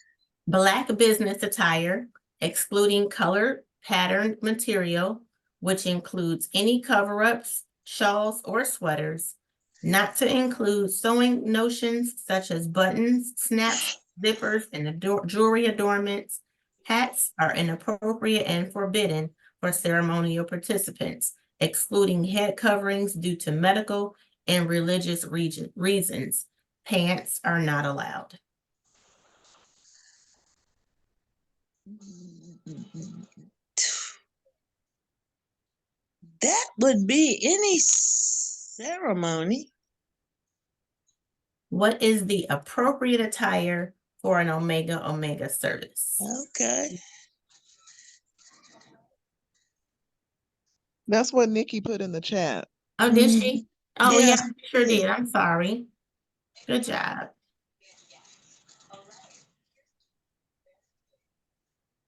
Black business attire, excluding colored patterned material, which includes any cover-ups, shawls, or sweaters, not to include sewing notions such as buttons, snaps, zippers, and jewelry adornments. Hats are inappropriate and forbidden for ceremonial participants, excluding head coverings due to medical and religious reasons. Pants are not allowed. That would be any ceremony. What is the appropriate attire for an Omega Omega service? Okay. That's what Nikki put in the chat. Oh, did she? Oh, yeah, Yes, sure yes. did. I'm sorry. Good job.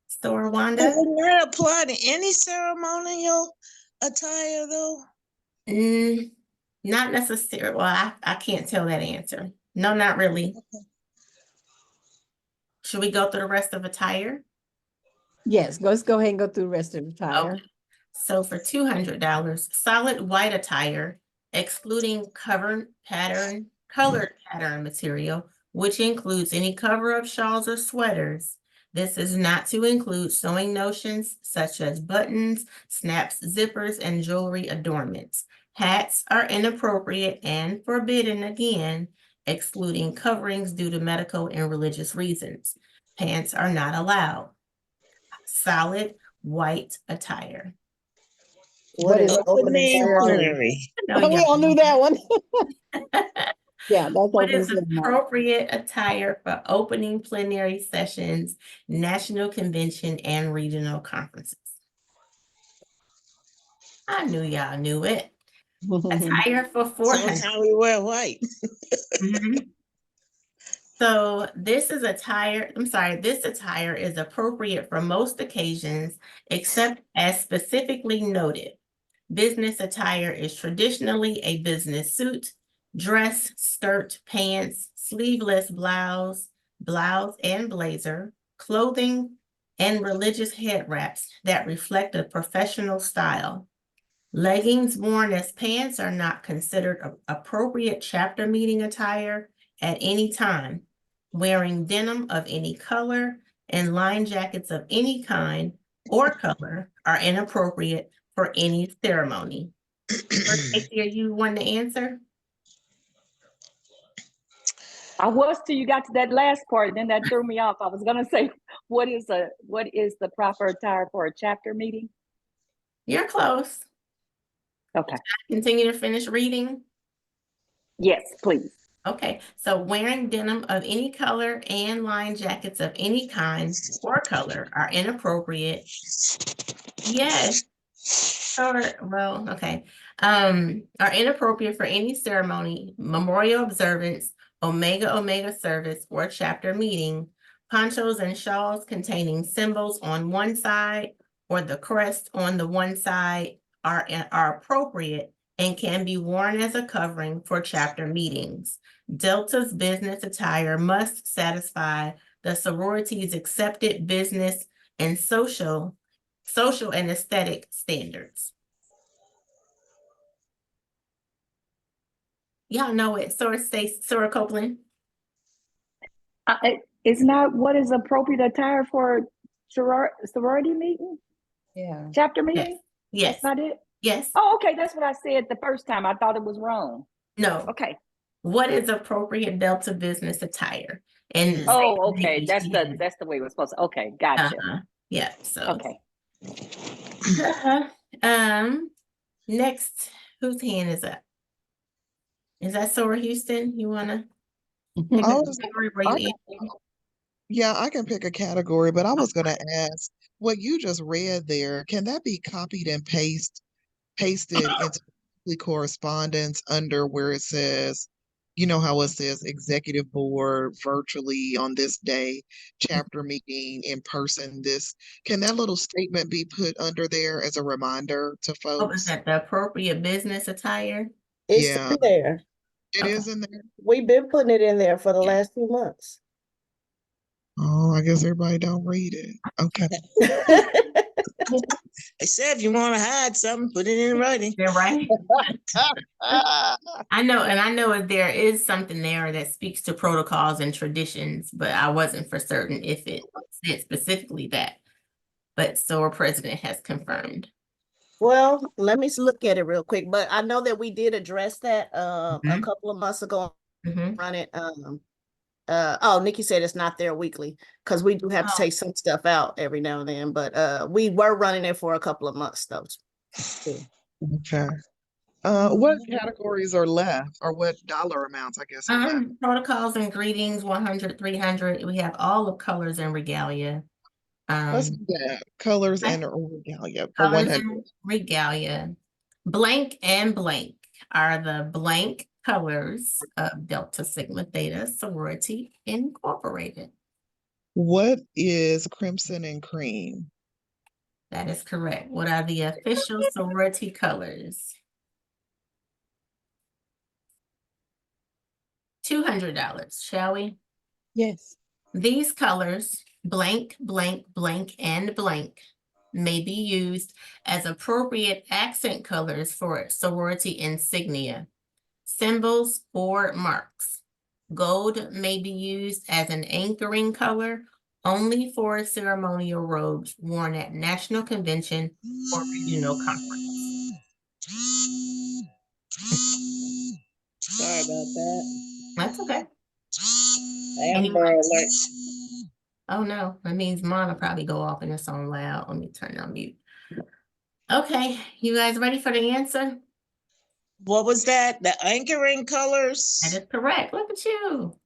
Store Wanda? Wouldn't that apply to any ceremonial attire though? Not necessarily. Well, I can't tell that answer. No, not really. Should we go through the rest of attire? Yes, let's go ahead and go through the rest of the attire. Okay. So for $200, solid white attire, excluding colored pattern material, which includes any cover-up shawls or sweaters. This is not to include sewing notions such as buttons, snaps, zippers, and jewelry adornments. Hats are inappropriate and forbidden again, excluding coverings due to medical and religious reasons. Pants are not allowed. Solid white attire. What is opening ceremony? Plenary. No, We all knew that one. Yeah, that's What opening is ceremony. appropriate attire for opening plenary sessions, national convention, and regional conferences? I knew y'all knew it. Attire for So that's $400. how we wear white. Mhm. So this attire is appropriate for most occasions, except as specifically noted. Business attire is traditionally a business suit, dress, skirt, pants, sleeveless blouse and blazer, clothing, and religious head wraps that reflect a professional style. Leggings worn as pants are not considered appropriate chapter meeting attire at any time. Wearing denim of any color and line jackets of any kind or color are inappropriate for any ceremony. Stacey, are you one to answer? I was till you got to that last part, then that threw me off. I was gonna say, what is the proper attire for a chapter meeting? You're close. Okay, Continue to finish reading. yes, please. Okay, so wearing denim of any color and line jackets of any kind or color are inappropriate. Yes. Okay. Are inappropriate for any ceremony, memorial observance, Omega service, or chapter meeting. Ponchos and shawls containing symbols on one side or the crest on the one side are appropriate and can be worn as a covering for chapter meetings. Delta's business attire must satisfy the sorority's accepted business and social and aesthetic standards. Y'all know it. Sora Copeland. It's not what is appropriate attire for sorority meeting? Yeah. Chapter meeting? Yes. That's not it? Yes. Oh, okay, that's what I said the first time. I thought it was wrong. No. Okay. What is appropriate Delta business attire? And oh, okay. That's the way it was supposed to. Okay, gotcha. Yeah. So okay. Next, whose hand is up? Is that Sora Houston? You wanna Yeah, I can pick a category, but I was gonna ask what you just read there, can that be copied and pasted into the correspondence under where it says, you know how it says executive board virtually on this day, chapter meeting in person, can that little statement be put under there as a reminder to folks? What was that, the appropriate business attire? It's Yeah. in there. It is in there. We've been putting it in there for the last few months. Oh, I guess everybody don't read it. Okay. I said, if you want to hide something, put it in writing. They're right. Ah, I know there is something there that speaks to protocols and traditions, but I wasn't for certain if it said specifically that. But so our president has confirmed. Well, let me look at it real quick, but I know that we did address that a Mhm. couple of months ago Mhm. on it. Oh, Nikki said it's not there weekly because we do have to Oh. take some stuff out every now and then, but we were running it for a couple of months though. okay. What categories are left, or what dollar amounts, I guess, are left? Protocols and greetings, 100, 300. We have all of colors and regalia. Let's do that. Colors okay. and regalia for Colors 100. and regalia. Blank and blank are the blank colors of Delta Sigma Theta Sorority Incorporated. What is crimson and cream? That is correct. What are the official sorority colors? $200, shall we? Yes. These colors, blank, blank, blank, and blank, may be used as appropriate accent colors for sorority insignia, symbols, or marks. Gold may be used as an anchoring color only for ceremonial robes worn at national convention or regional conference. Sorry about that. That's okay. Amber alert. Oh no, that means mine will probably go off and it's on loud. Let me turn it on mute. Okay, you guys ready for the answer? What was that? The anchoring colors? That is correct. Look at you.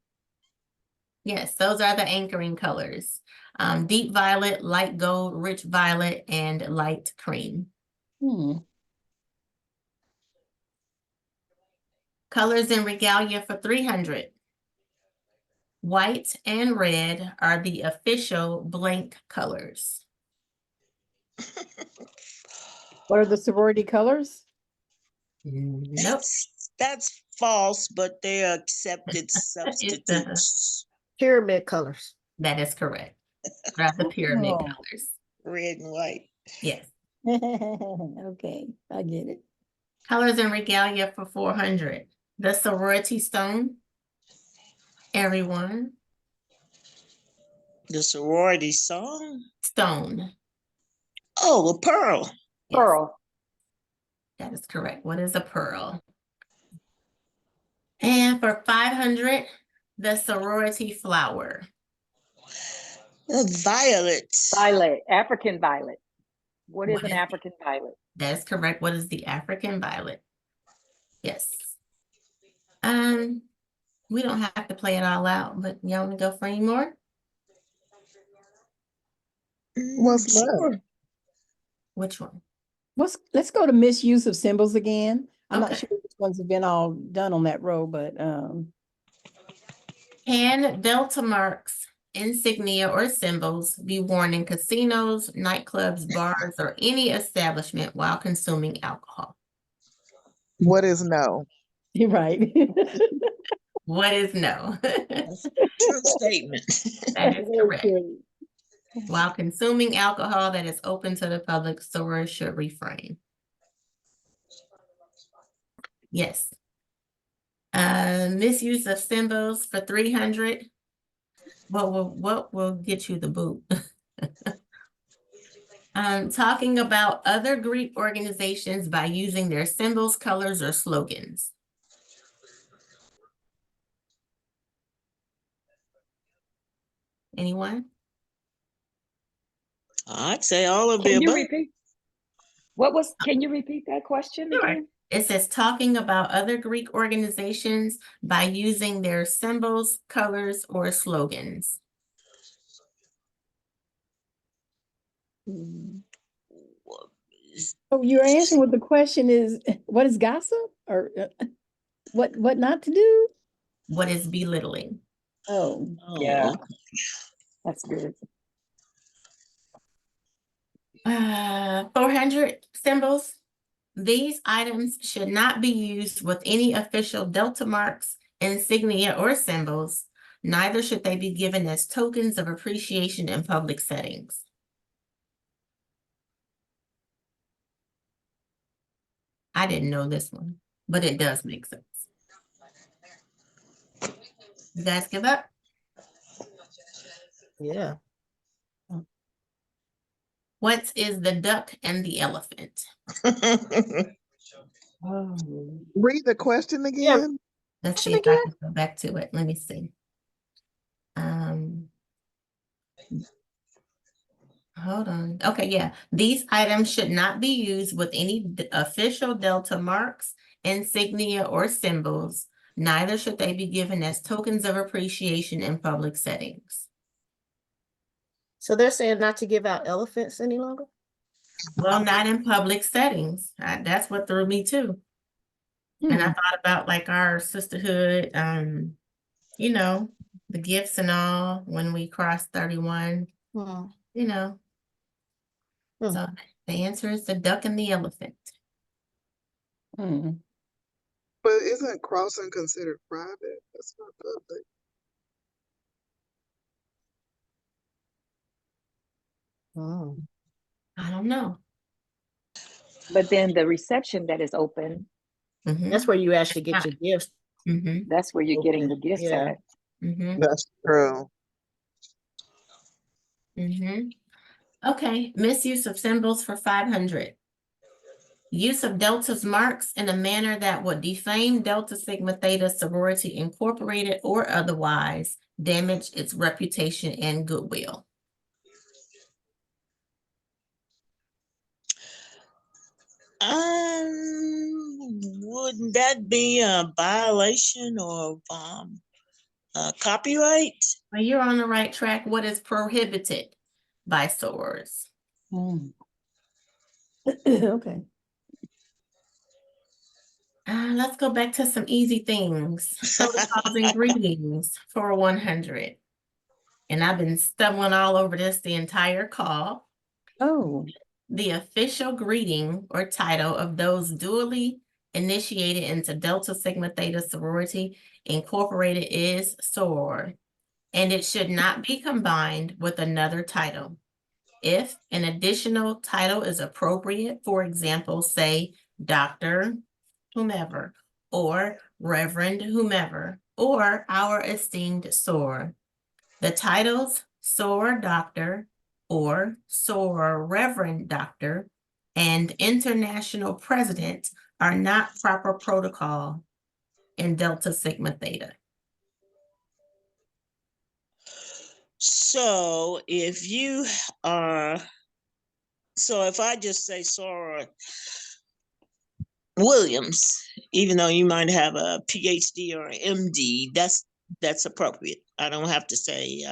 Yes, those are the anchoring colors. Deep violet, light gold, rich violet, and light cream. Colors and regalia for 300. White and red are the official blank colors. What are the sorority colors? Nope. That's false, but they're accepted substitutes. Pyramid colors. That is correct. What are the pyramid Oh. colors? Red and white. Yes. Okay, I get it. Colors and regalia for 400. The sorority stone. Everyone. The sorority song? Stone. Oh, a pearl. Yes, Pearl. that is correct. What is a pearl? And for 500, the sorority flower. A violet. Violet. African violet. What is What an is- African violet? That is correct. What is the African violet? Yes. We don't have to play it all out, but y'all want to go for any more? What's left? Which one? Let's go to misuse of symbols again. I'm not Okay. sure which ones have been all done on that row, but Can Delta marks, insignia, or symbols be worn in casinos, nightclubs, bars, or any establishment while consuming alcohol? What is no? you're right. What is no? True statement. That is correct. Okay. While consuming alcohol that is open to the public, sorors should refrain. Yes. Misuse of symbols for 300. What will get you the boot? Talking about other Greek organizations by using their symbols, colors, or slogans. Anyone? I'd say all of the Can you above. repeat? Can you repeat that question Sure. again? It says talking about other Greek organizations by using their symbols, colors, or slogans. So you're answering what the question is, what is gossip or what not to do? What is belittling? Oh, Yeah. Oh, That's good. 400 symbols. These items should not be used with any official Delta marks, insignia, or symbols, Neither should they be given as tokens of appreciation in public settings. I didn't know this one, but it does make sense. You guys give up? Yeah. What is the duck and the elephant? Read the question again. Let's see if I can go back to it. Let me see. Hold on. Okay, yeah. These items should not be used with any official Delta marks, insignia, or symbols. Neither should they be given as tokens of appreciation in public settings. So they're saying not to give out elephants any longer? Well, not in public settings. That's what threw me too. And I thought about like our sisterhood, you know, the gifts and all when we crossed 31, you know. So the answer is the duck and the elephant. But isn't crossing considered private? That's not public. I don't know. But then the reception that is open, That's where you actually get your gifts. that's where you're getting the gifts Yeah. at. That's true. Okay, misuse of symbols for 500. Use of Delta's marks in a manner that would defame Delta Sigma Theta Sorority Incorporated or otherwise damage its reputation and goodwill. Wouldn't that be a violation of copyright? Well, you're on the right track. What is prohibited by sorors? Okay. Let's go back to some easy things. Protocols and greetings for 100. And I've been stumbling all over this the entire call. Oh. The official greeting or title of those duly initiated into Delta Sigma Theta Sorority Incorporated is soror, and it should not be combined with another title. If an additional title is appropriate, for example, say Dr. whomever, or Reverend whomever, or our esteemed soror, the titles soror doctor or soror reverend doctor and international president are not proper protocol in Delta Sigma Theta. So if you are, so if I just say soror Williams, even though you might have a PhD or MD, that's appropriate. I don't have to say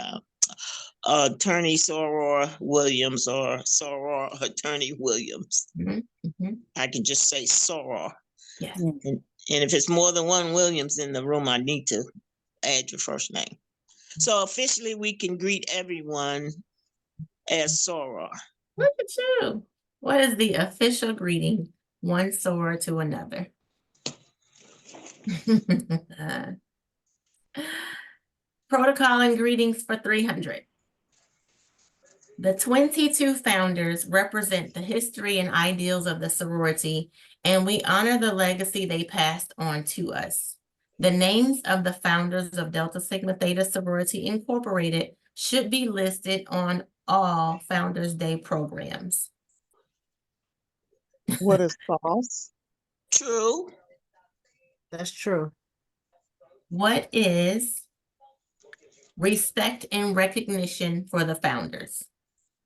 Attorney Soror Williams or Soror Attorney Williams. I can just say soror. Yes. And if it's more than one Williams in the room, I need to add your first name. So officially we can greet everyone as soror. Look at you. What is the official greeting? One soror to another. Protocol and greetings for 300. The 22 founders represent the history and ideals of the sorority, and we honor the legacy they passed on to us. The names of the founders of Delta Sigma Theta Sorority Incorporated should be listed on all Founders Day programs. What is false? True. That's true. What is respect and recognition for the founders?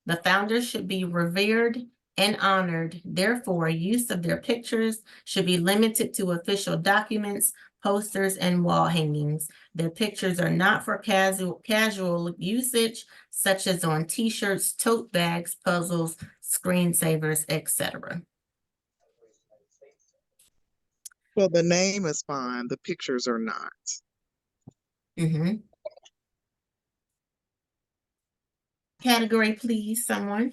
The founders should be revered and honored. Therefore, use of their pictures should be limited to official documents, posters, and wall hangings. Their pictures are not for casual usage, such as on t-shirts, tote bags, puzzles, screensavers, etc. Well, the name is fine. The pictures are not. Category, please, someone.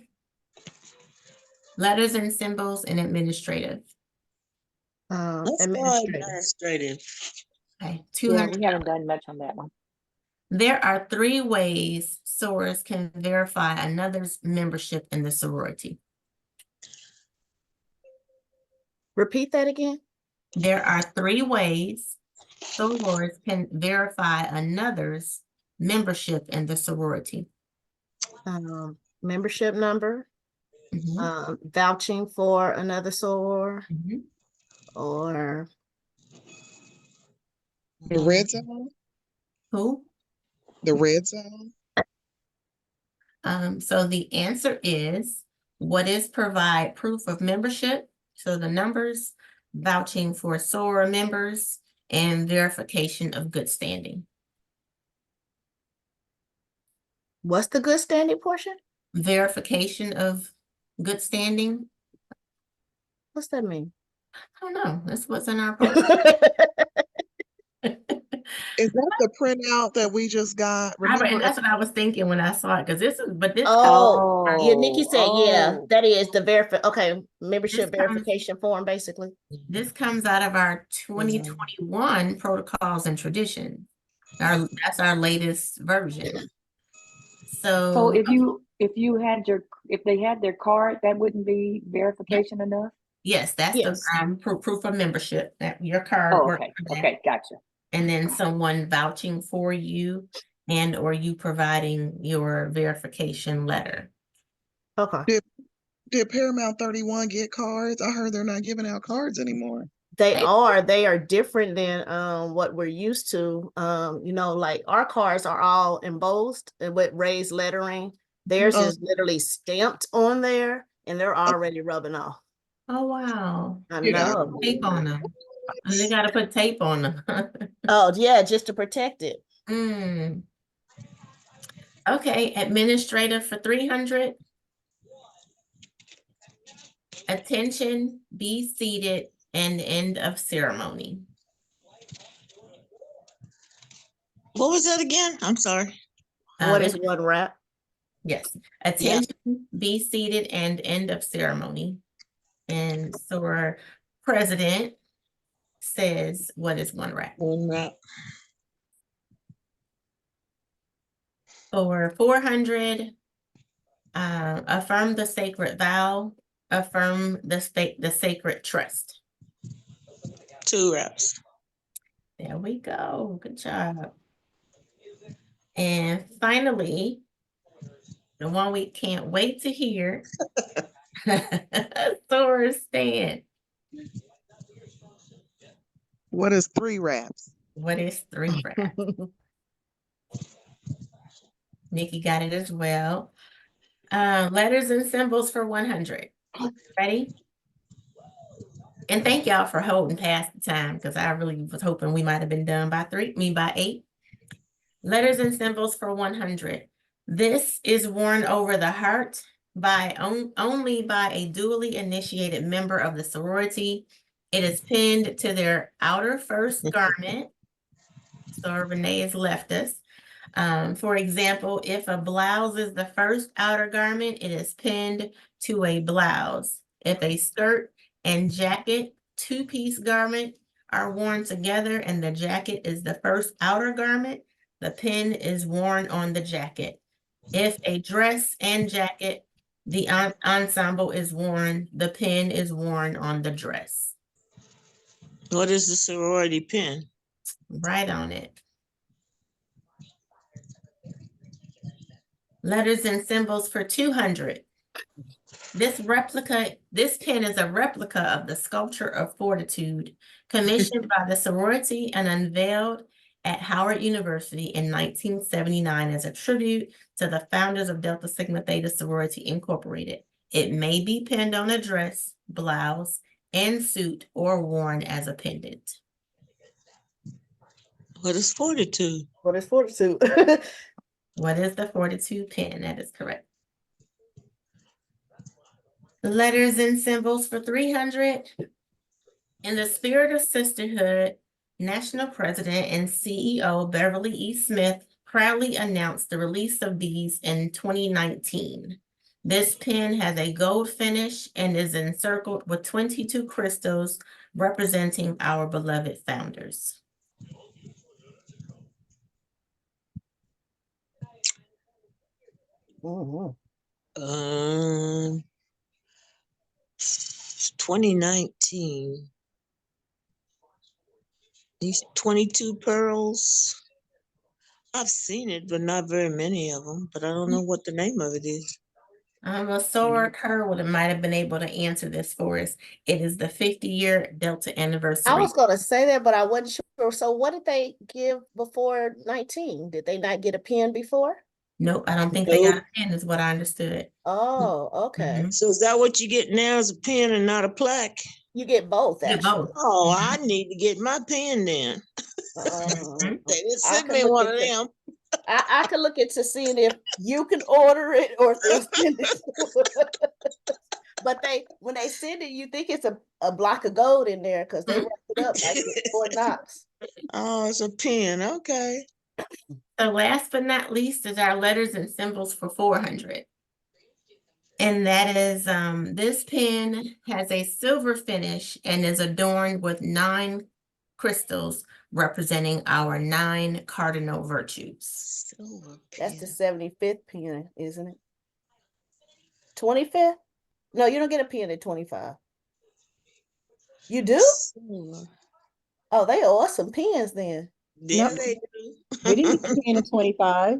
Letters and symbols and administrative. Let's go Administrative. administrative. Okay, Yeah, 200. we haven't done much on that one. There are 3 ways sorors can verify another's membership in the sorority. Repeat that again. There are 3 ways sorors can verify another's membership in the sorority. Membership number, Mhm, vouching for another soror, mhm. or The red zone, Who? the red zone. So the answer is, what is provide proof of membership? So the numbers, vouching for soror members, and verification of good standing. what's the good standing portion? Verification of good standing? What's that mean? I don't know. That's what's in our program. Is that the printout that we just got? And Remember, that's what I was thinking when I saw it, because this Oh, yeah, Nikki said, yeah, Oh. that is the okay, membership This comes- verification form, basically. this comes out of our 2021 protocols and traditions. That's our latest version. So So if they had their card, that wouldn't be verification enough? yes, that's Yes. the proof of membership, that your card Oh, works okay, for that. okay, gotcha. And then someone vouching for you and or you providing your verification letter. Okay. did Paramount 31 get cards? I heard they're not giving out cards anymore. They are different than what we're used to. You know, like our cars are all embossed and with raised lettering. Theirs Oh. is literally stamped on there and they're already rubbing off. Oh, wow. I Yeah. know. Tape on them. And they gotta put tape on them. Oh, yeah, just to protect it. Mm. Okay, administrative for 300. Attention, be seated, and end of ceremony. What was that again? I'm sorry. What is It- one wrap? Yes, attention, be seated, and end of ceremony. And so our president says, what is one wrap? One wrap. For 400, affirm the sacred vow, affirm the sacred trust. 2 wraps. There we go. Good job. And finally, the one we can't wait to hear. Soror stand. What is 3 wraps? What is 3 wraps? Nikki got it as well. Letters and symbols for 100. Ready? And thank y'all for holding past the time, because I really was hoping we might have been done by 8. Letters and symbols for 100. This is worn over the heart by only by a duly initiated member of the sorority. It is pinned to their outer first garment. So Renee has left us. For example, if a blouse is the first outer garment, it is pinned to a blouse. If a skirt and jacket 2-piece garment are worn together and the jacket is the first outer garment, the pin is worn on the jacket. If a dress and jacket, the ensemble is worn, the pin is worn on the dress. What is the sorority pin? Right on it. Letters and symbols for 200. This pin is a replica of the sculpture of fortitude commissioned by the sorority and unveiled at Howard University in 1979 as a tribute to the founders of Delta Sigma Theta Sorority Incorporated. It may be pinned on a dress, blouse, and suit, or worn as a pendant. What is fortitude? What is fortitude? What is the fortitude pin? That is correct. Letters and symbols for 300. In the spirit of sisterhood, National President and CEO Beverly E. Smith proudly announced the release of these in 2019. This pin has a gold finish and is encircled with 22 crystals representing our beloved founders. Mhm. 2019. These 22 pearls. I've seen it, but not very many of them. But I don't know what the name of it is. Well, Sora Kerwood might have been able to answer this for us. It is the 50-year Delta I anniversary. was gonna say that, but I wasn't sure. So what did they give before 19? Did they not get a pen before? Nope, I don't think they got Nope. a pen, is what I understood. Oh, okay. Mhm. So is that what you get now, is a pen and not a plaque? You get both, Yeah, actually. both. Oh, Mhm. I need to get my pen then. Mhm. They didn't I send could me look one of into them. I could look into seeing if you can order it or if they send it. But when they send it, you think it's a block of gold in there because they wrap it up like it's Fort Knox. Oh, it's a pen. Okay. So last but not least is our letters and symbols for 400. And that is, this pen has a silver finish and is adorned with 9 crystals representing our 9 cardinal virtues. Silver That's the pen. 75th pen, isn't it? 25th? No, you don't get a pen at 25. You do? Silver. Oh, they owe us some pens then. Yeah, No, they do. we didn't get 10 to 25.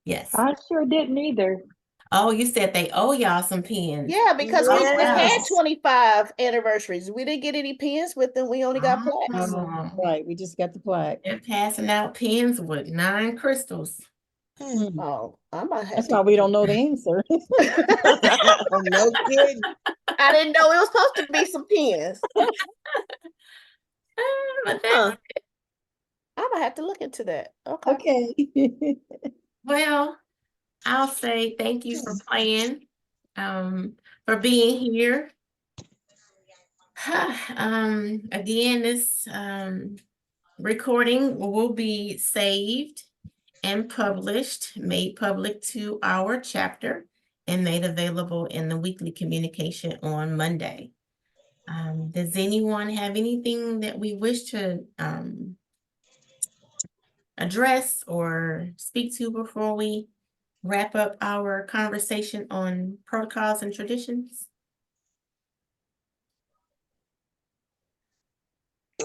Yes. I sure didn't either. Oh, you said they owe y'all some pens. Yeah, because we just had Yes. 25 anniversaries. We didn't get any pens with them. We only got plaques. Oh, Right, we just got the plaque. they're passing out pens with 9 crystals. Hmm. Oh, I might have That's to. why we don't know the answer. No kidding. I didn't know it was supposed to be some pens. But Huh. that's, I'm gonna have to look into that. Okay. Okay. well, I'll say thank you for playing, for being here. Again, this recording will be saved and published, made public to our chapter, and made available in the weekly communication on Monday. Does anyone have anything that we wish to address or speak to before we wrap up our conversation on protocols and traditions?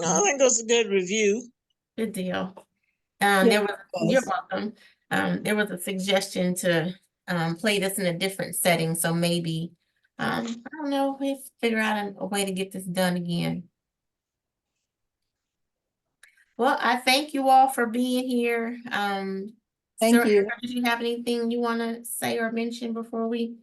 I think that's a good review. Good deal. Yeah, There was, you're yes. welcome. There was a suggestion to play this in a different setting, so maybe I don't know, we figure out a way to get this done again. Well, I thank you all for being here. Thank Sir you. Erica, did you have anything you want to say or mention before we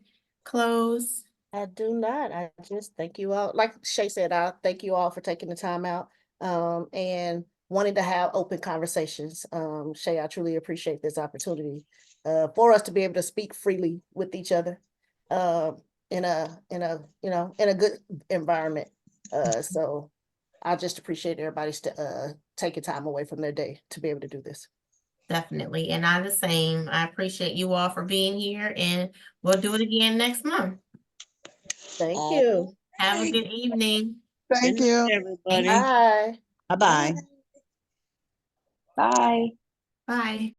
close? I do not. I just thank you all. Like Shay said, I thank you all for taking the time out and wanting to have open conversations. Shay, I truly appreciate this opportunity for us to be able to speak freely with each other in a good environment. So I just appreciate everybody taking time away from their day to be able to do this. Definitely. And I the same. I appreciate you all for being here, and we'll do it again next month. Thank you. Have a Okay. good evening. Thank Good night, you. everybody. Bye. Bye-bye. Bye. Bye.